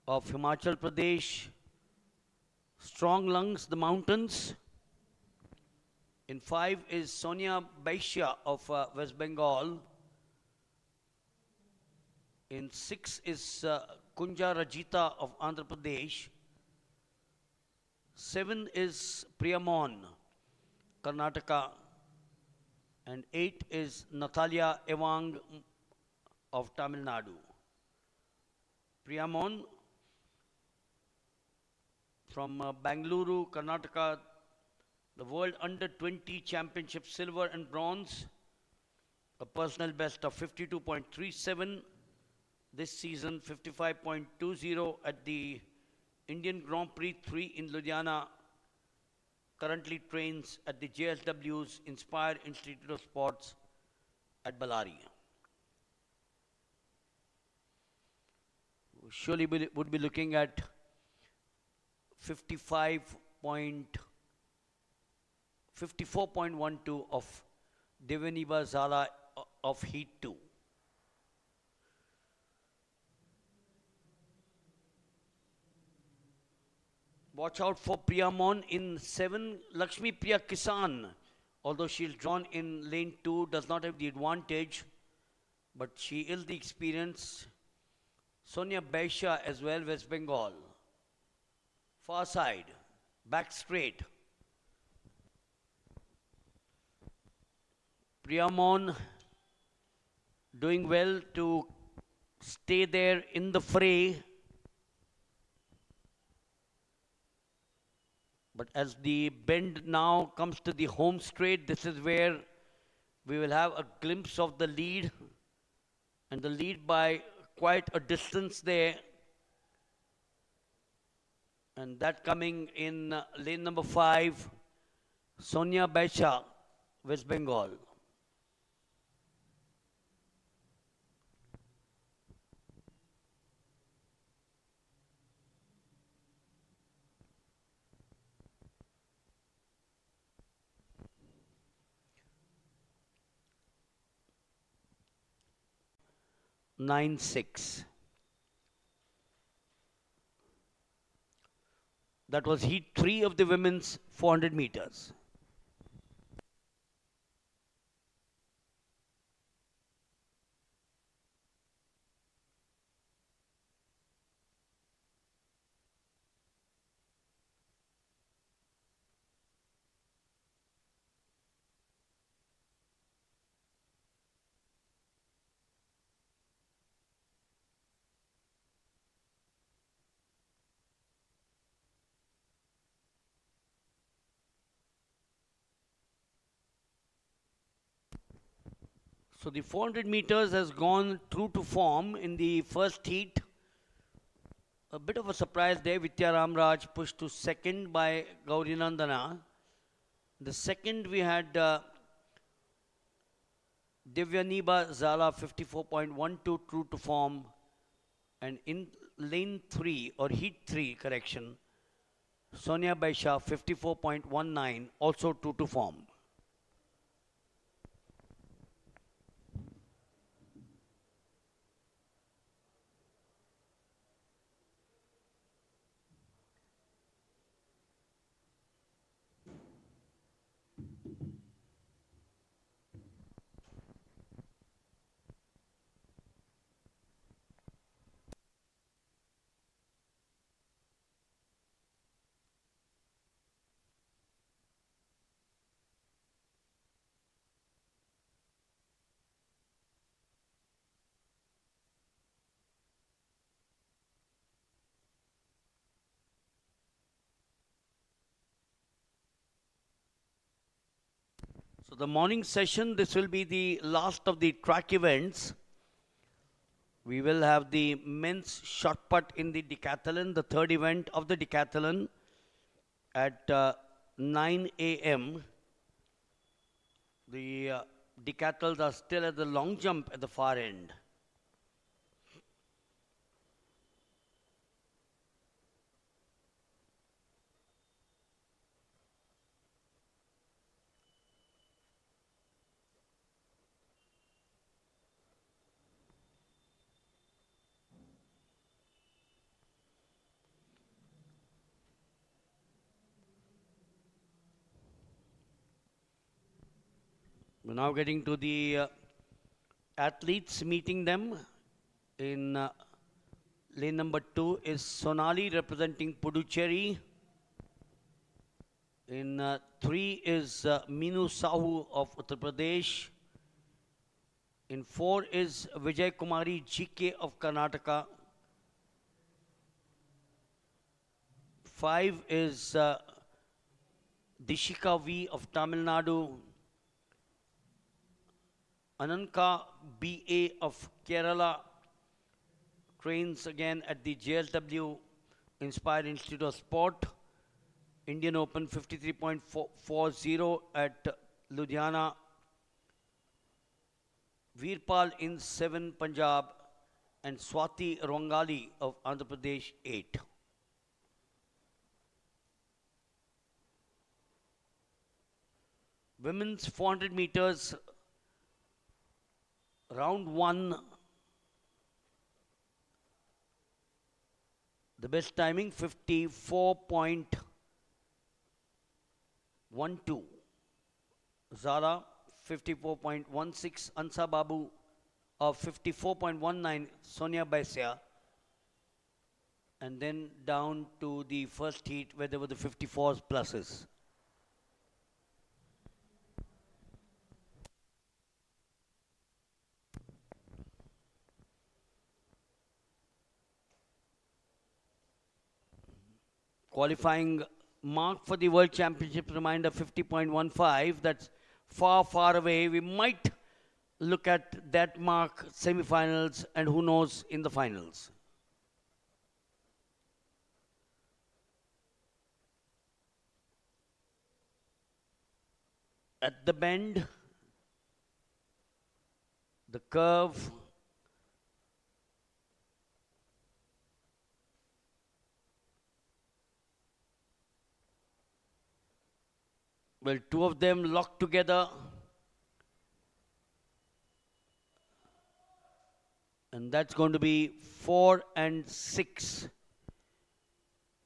of Himachal Pradesh. Strong Lungs, the mountains. In 5 is Sonia Baisya of West Bengal. In 6 is Kunja Rajita of Andhra Pradesh. 7 is Priyamon, Karnataka. And 8 is Natalia Evang of Tamil Nadu. Priyamon from Bangalore, Karnataka, the World Under 20 Championship silver and bronze, a personal best of 52.37. This season, 55.20 at the Indian Grand Prix 3 in Ludhiana, currently trains at the JSW's Inspired Institute of Sports at Ballari. Surely would be looking at 54.12 of Devaniba Zala of Heat 2. Watch out for Priyamon in 7. Lakshmi Priya Kisan, although she's drawn in lane 2, does not have the advantage, but she is the experience. Sonia Baisha as well, West Bengal. Far side, back straight. Priyamon doing well to stay there in the fray. But as the bend now comes to the home straight, this is where we will have a glimpse of the lead. And the lead by quite a distance there. And that coming in lane number 5, Sonia Baisha, West Bengal. Nine six. That was heat 3 of the women's 400 meters. So the 400 meters has gone true to form in the first heat. A bit of a surprise there. Vidya Ramraj pushed to second by Gauri Nandana. The second we had Divyaniba Zala 54.12 true to form. And in lane 3 or heat 3 correction, Sonia Baisha 54.19 also true to form. So the morning session, this will be the last of the track events. We will have the men's shot put in the decathlon, the third event of the decathlon at 9 a.m. The decathlons are still at the long jump at the far end. We're now getting to the athletes, meeting them. In lane number 2 is Sonali representing Puducherry. In 3 is Meenu Sahu of Uttar Pradesh. In 4 is Vijay Kumari GK of Karnataka. 5 is Dishika V of Tamil Nadu. Ananka BA of Kerala trains again at the JSW Inspired Institute of Sport. Indian Open 53.40 at Ludhiana. Veerpal in 7, Punjab, and Swati Rongali of Andhra Pradesh 8. Women's 400 meters, round 1. The best timing 54.12. Zara 54.16. Ansa Babu of 54.19. Sonia Baisya. And then down to the first heat where there were the 54s pluses. Qualifying mark for the World Championship, reminder 50.15. That's far, far away. We might look at that mark, semi-finals, and who knows in the finals. At the bend, the curve, well, two of them locked together. And that's going to be 4 and 6.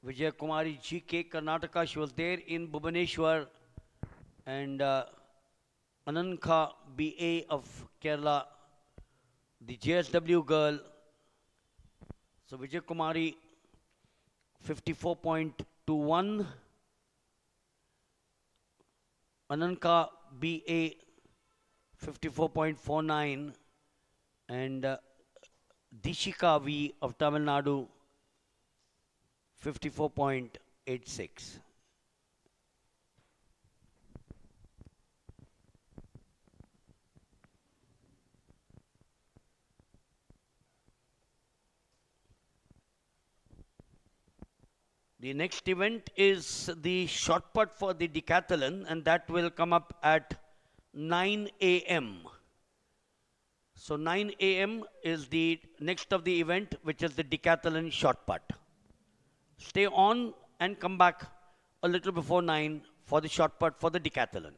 Vijay Kumari GK, Karnataka. She was there in Bhubaneswar. And Ananka BA of Kerala, the JSW girl. So Vijay Kumari 54.21. Ananka BA 54.49. And Dishika V of Tamil Nadu 54.86. The next event is the shot put for the Decathlon, and that will come up at 9 a.m. So 9 a.m. is the next of the event, which is the Decathlon shot put. Stay on and come back a little before 9 for the shot put for the Decathlon.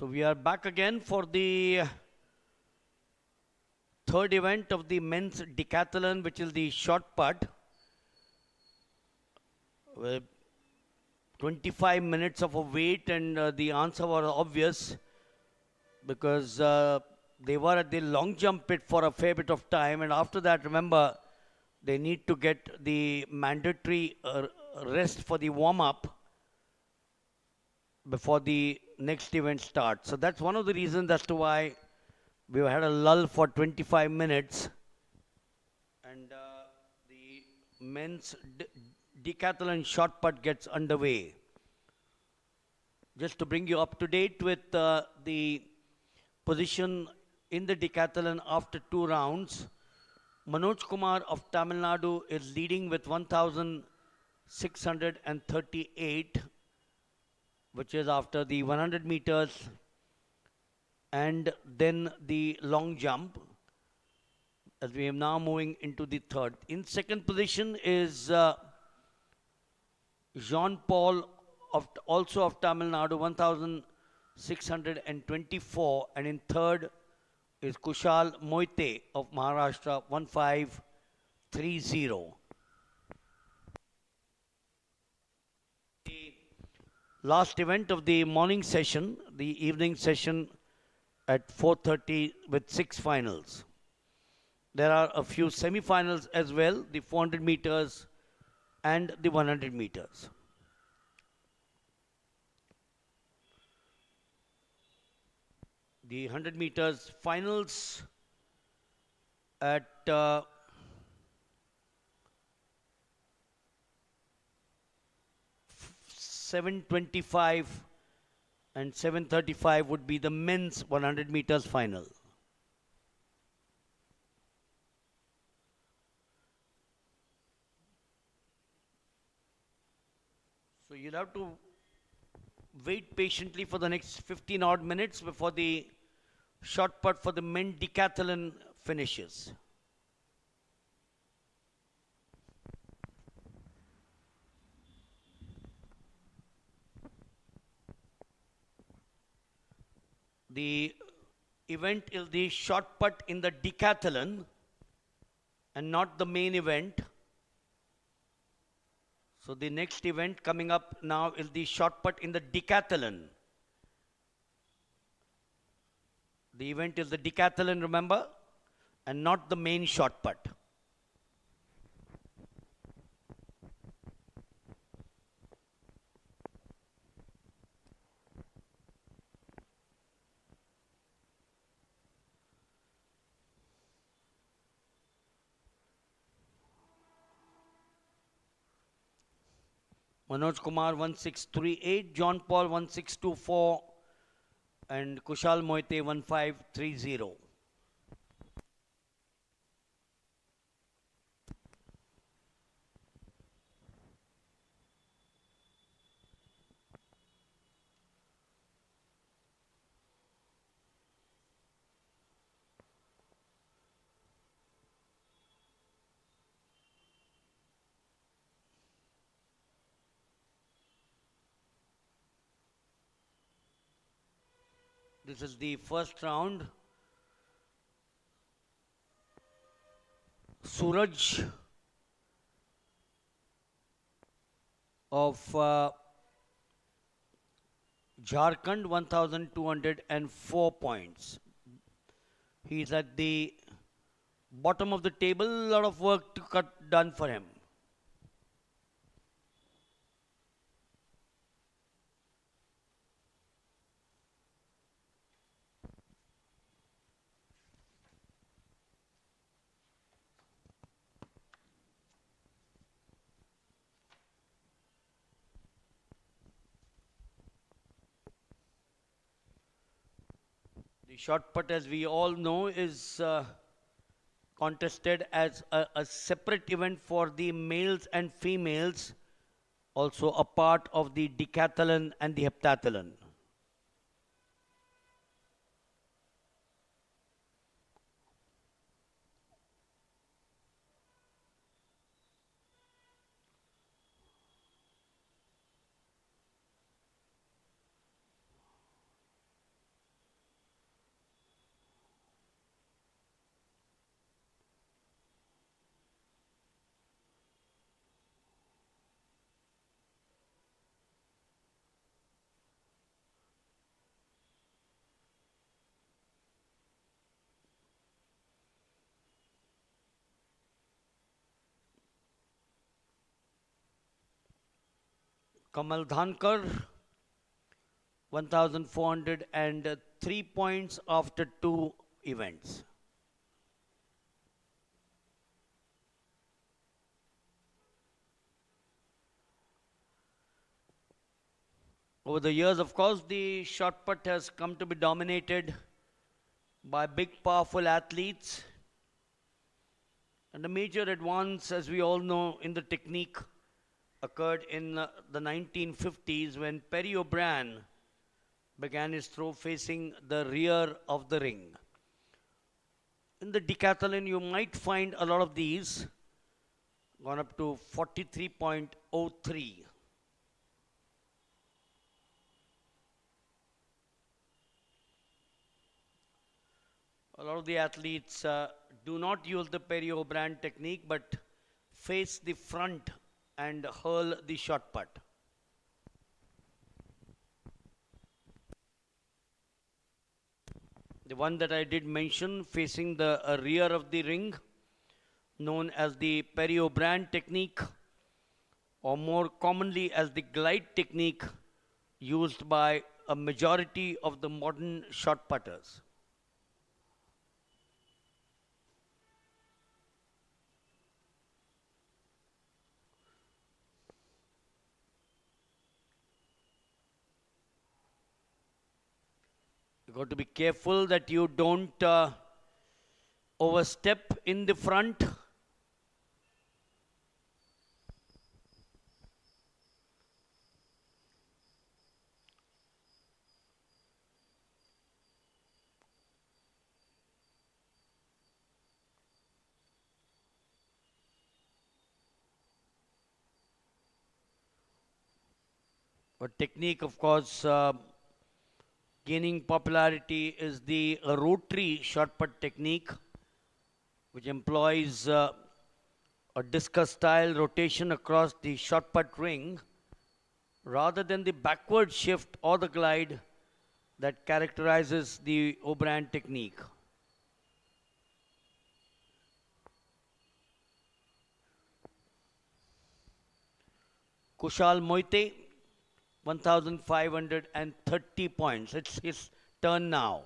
So we are back again for the third event of the men's decathlon, which is the short put. 25 minutes of a wait, and the answer was obvious because they were at the long jump pit for a fair bit of time, and after that, remember, they need to get the mandatory rest for the warm up before the next event starts. So that's one of the reasons as to why we had a lull for 25 minutes, and the men's decathlon short put gets underway. Just to bring you up to date with the position in the decathlon after 2 rounds, Manoj Kumar of Tamil Nadu is leading with 1,638, which is after the 100 meters and then the long jump, as we are now moving into the third. In second position is Jean Paul also of Tamil Nadu, 1,624, and in third is Kushal Moite of Maharashtra, 1,530. The last event of the morning session, the evening session at 4:30 with 6 finals. There are a few semi-finals as well, the 400 meters and the 100 meters. The 100 meters finals at 7:25 and 7:35 would be the men's 100 meters final. So you'll have to wait patiently for the next 15 odd minutes before the short put for the men decathlon finishes. The event is the short put in the decathlon and not the main event. So the next event coming up now is the short put in the decathlon. The event is the decathlon, remember, and not the main short put. Manoj Kumar 1638, John Paul 1624, and Kushal Moite 1530. This is the first round. Suraj of Jharkhand, 1,204 points. He's at the bottom of the table, a lot of work done for him. The short put, as we all know, is contested as a separate event for the males and females, also a part of the decathlon and the heptathlon. Kamal Dhankar, 1,403 points after two events. Over the years, of course, the shot put has come to be dominated by big, powerful athletes. And a major advance, as we all know, in the technique occurred in the 1950s when Perry O'Brien began his throw facing the rear of the ring. In the decathlon, you might find a lot of these, gone up to 43.03. A lot of the athletes do not use the Perry O'Brien technique but face the front and hurl the shot put. The one that I did mention facing the rear of the ring, known as the Perry O'Brien technique, or more commonly as the glide technique used by a majority of the modern shot putters. You got to be careful that you don't overstep in the front. But technique, of course, gaining popularity is the rotary shot put technique, which employs a discus style rotation across the shot put ring rather than the backward shift or the glide that characterizes the O'Brien technique. Kushal Moite, 1,530 points. It's his turn now.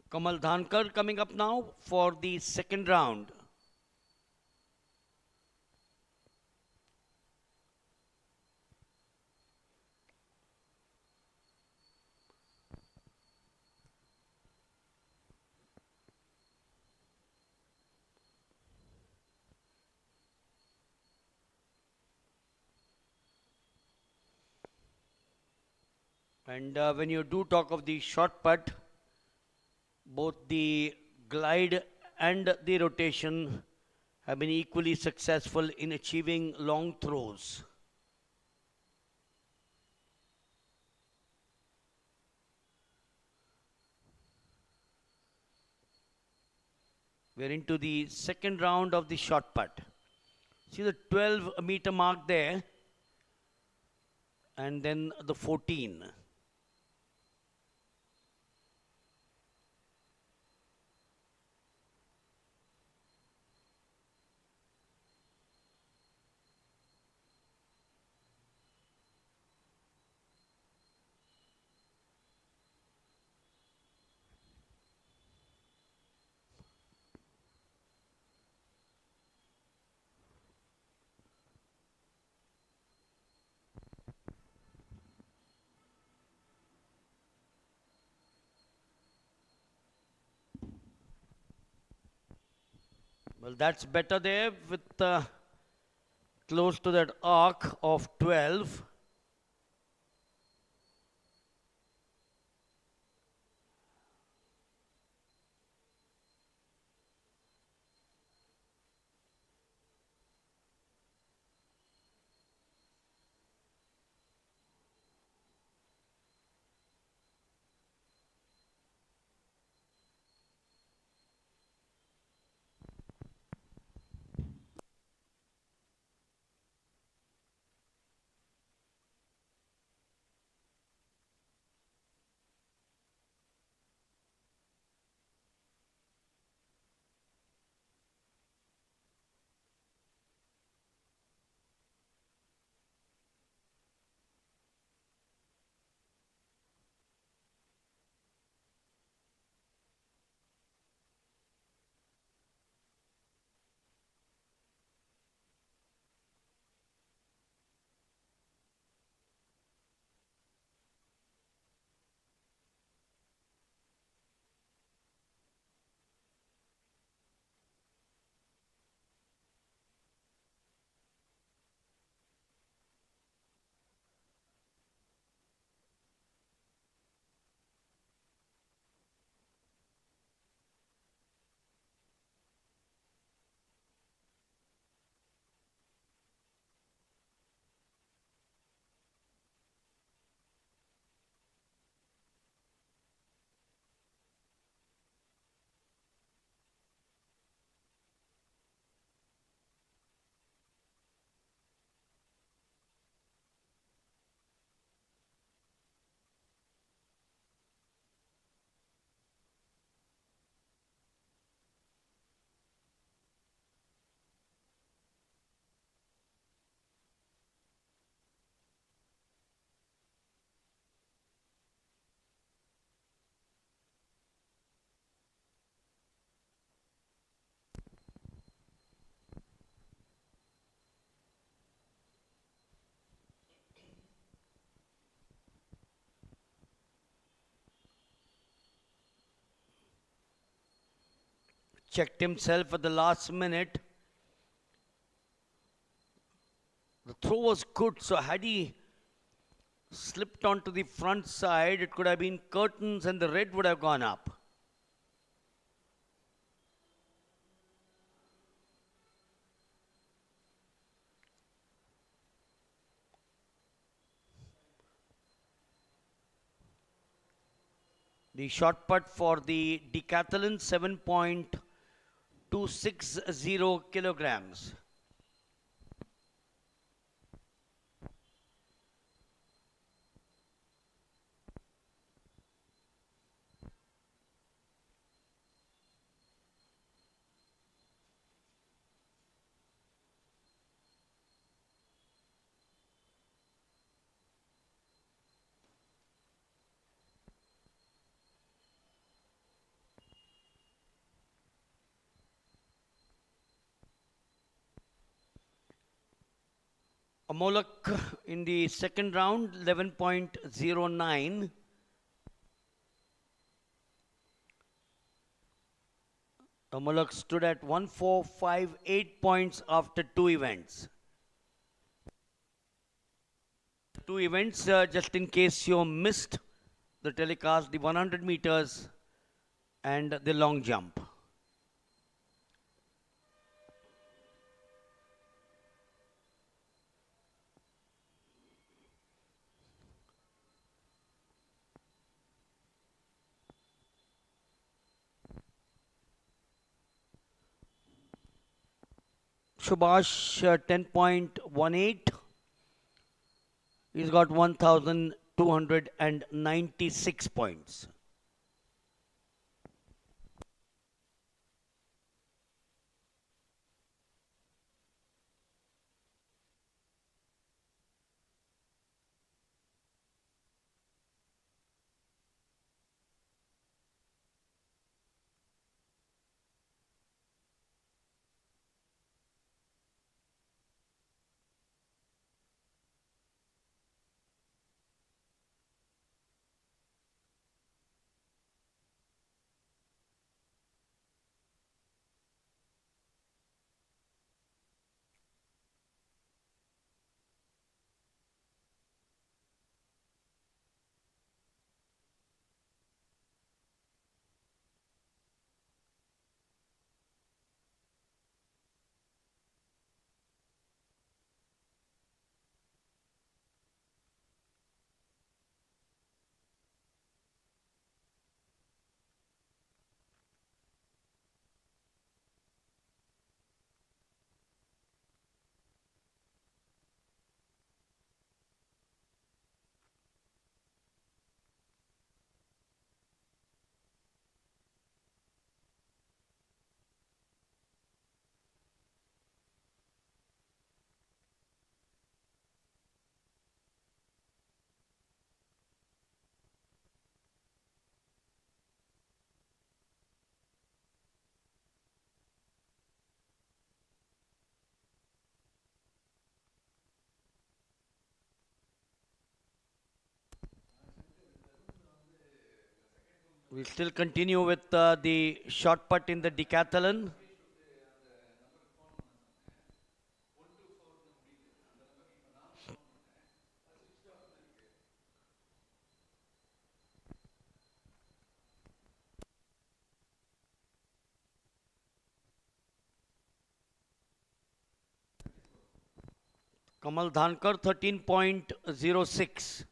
Kamal Dhankar coming up now for the second round. And when you do talk of the shot put, both the glide and the rotation have been equally successful in achieving long throws. We're into the second round of the shot put. See the 12-meter mark there, and then the 14. Well, that's better there with close to that arc of 12. checked himself at the last minute. The throw was good, so had he slipped onto the front side, it could have been curtains and the red would have gone up. The shot put for the Decathlon, 7.260 kilograms. Amolak in the second round, 11.09. Amolak stood at 1458 points after two events. Just in case you missed the telecast, the 100 meters and the long jump. Subhash 10.18. He's got 1,296 points. We'll still continue with the shot put in the decathlon. Kamal Dhankar 13.06.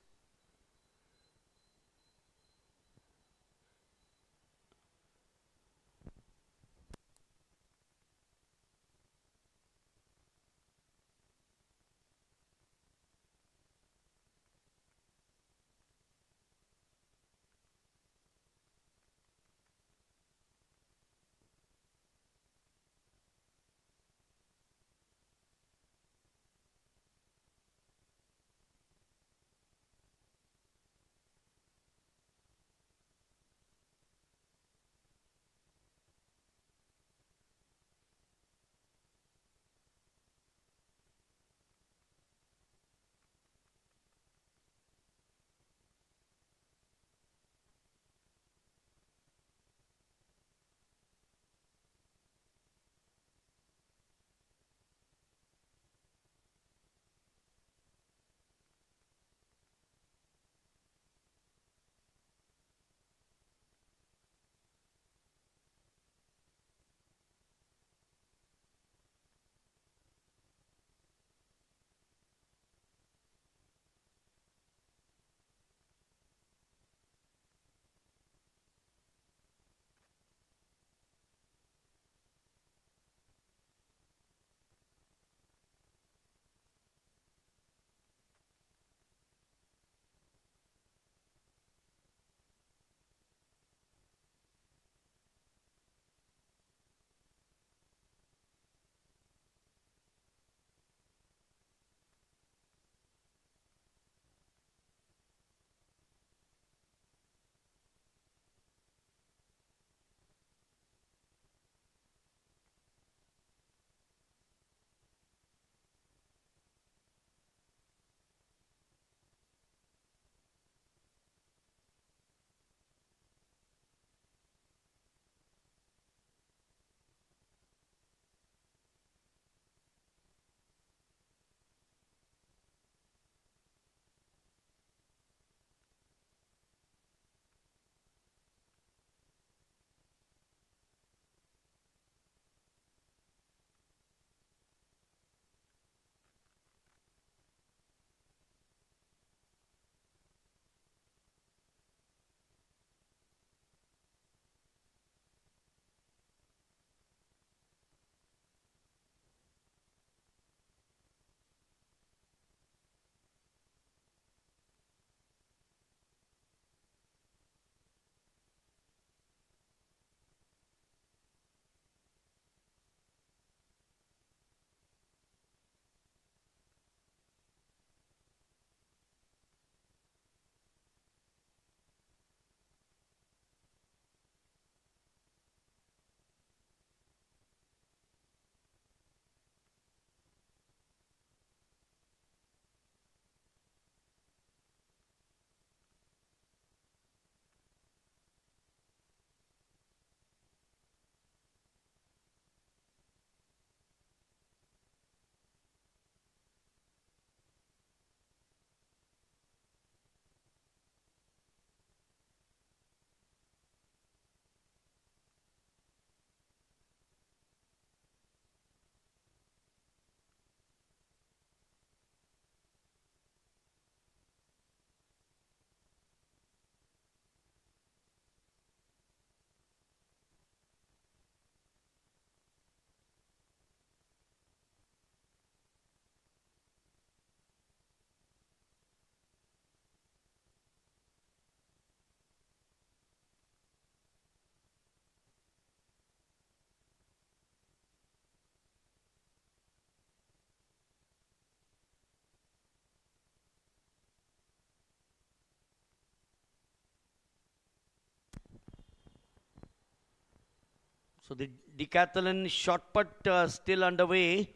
So the decathlon shot put still underway.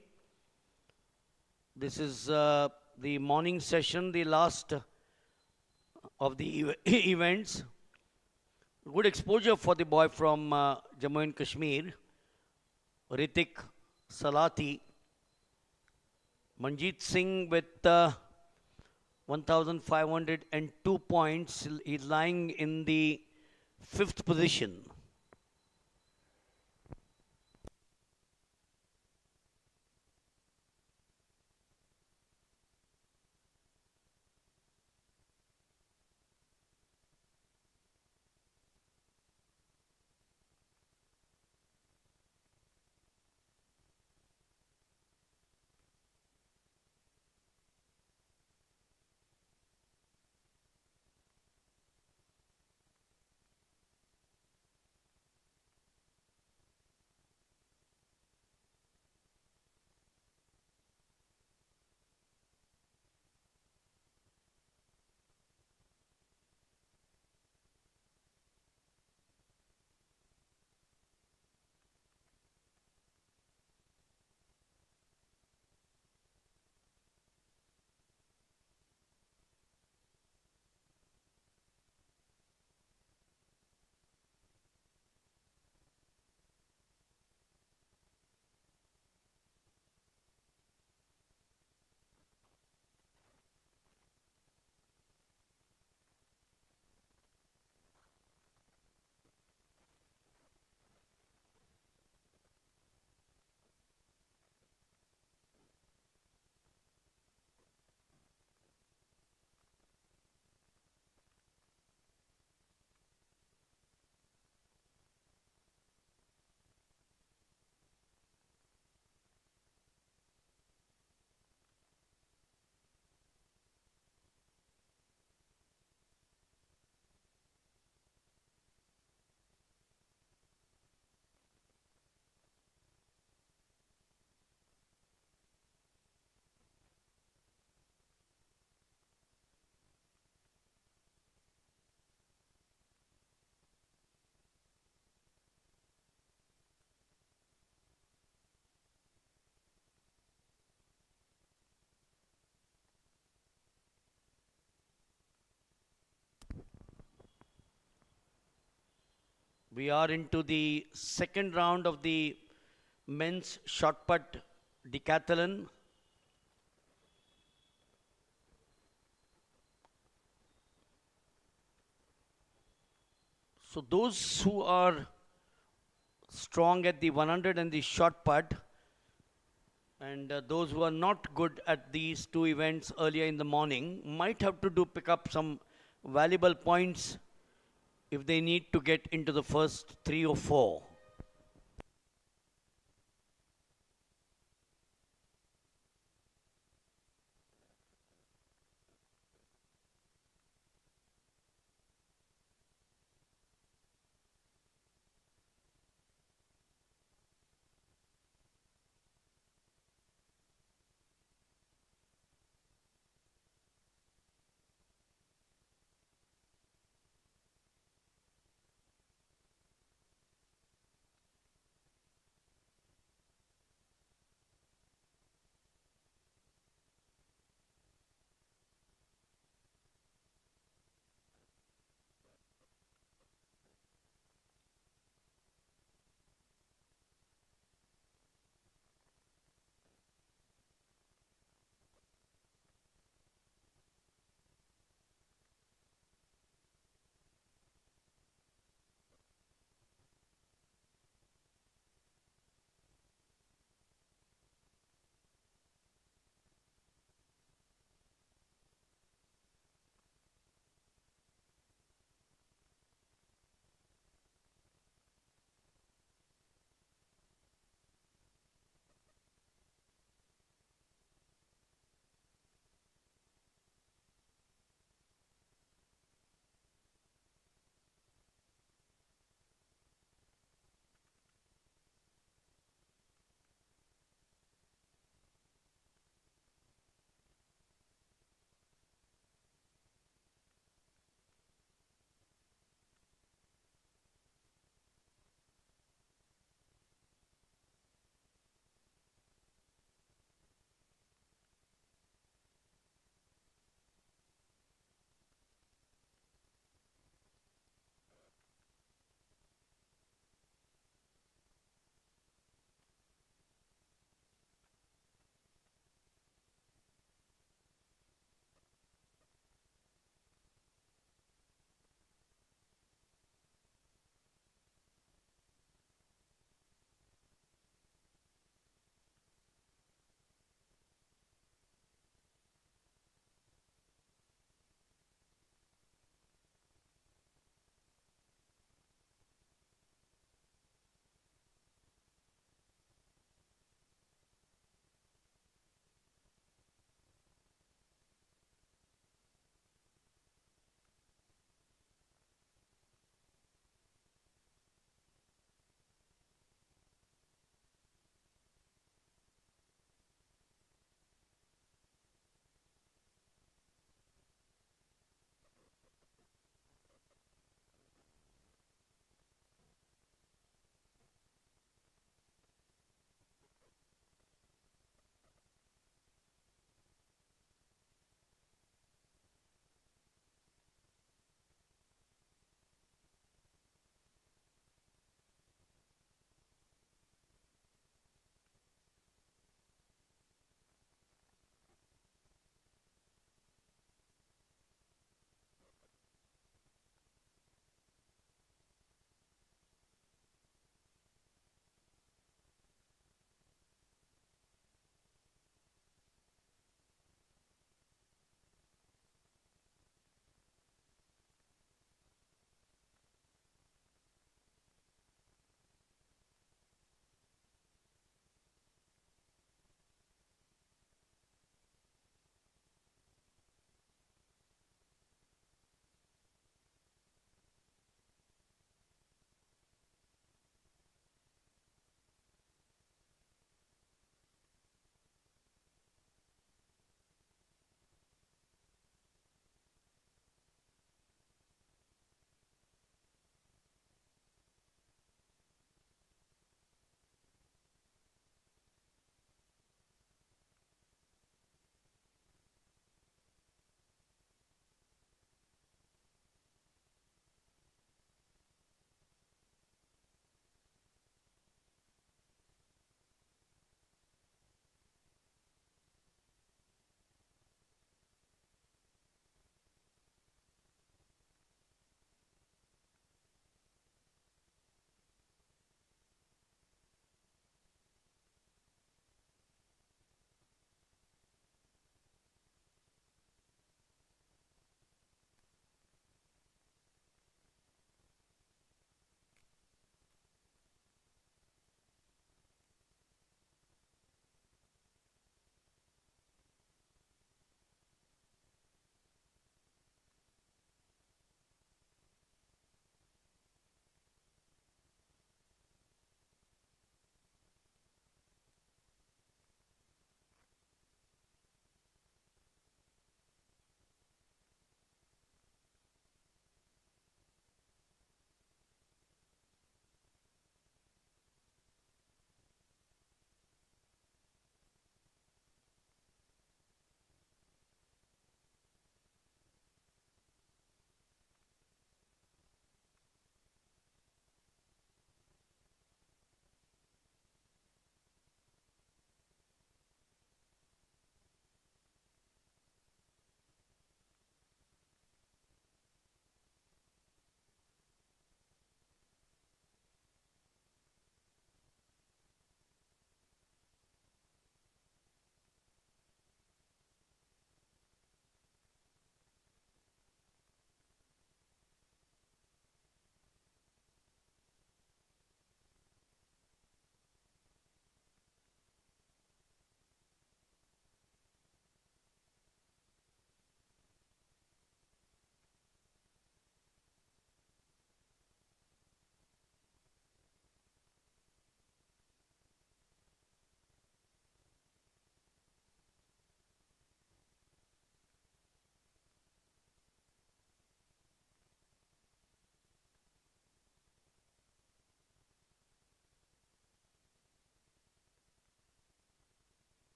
This is the morning session, the last of the events. Good exposure for the boy from Jammu and Kashmir, Ritik Salati. Manjeet Singh with 1,502 points. He's lying in the 5th position. We are into the second round of the men's shot put decathlon. So those who are strong at the 100 and the shot put, and those who are not good at these two events earlier in the morning might have to pick up some valuable points if they need to get into the first 3 or 4.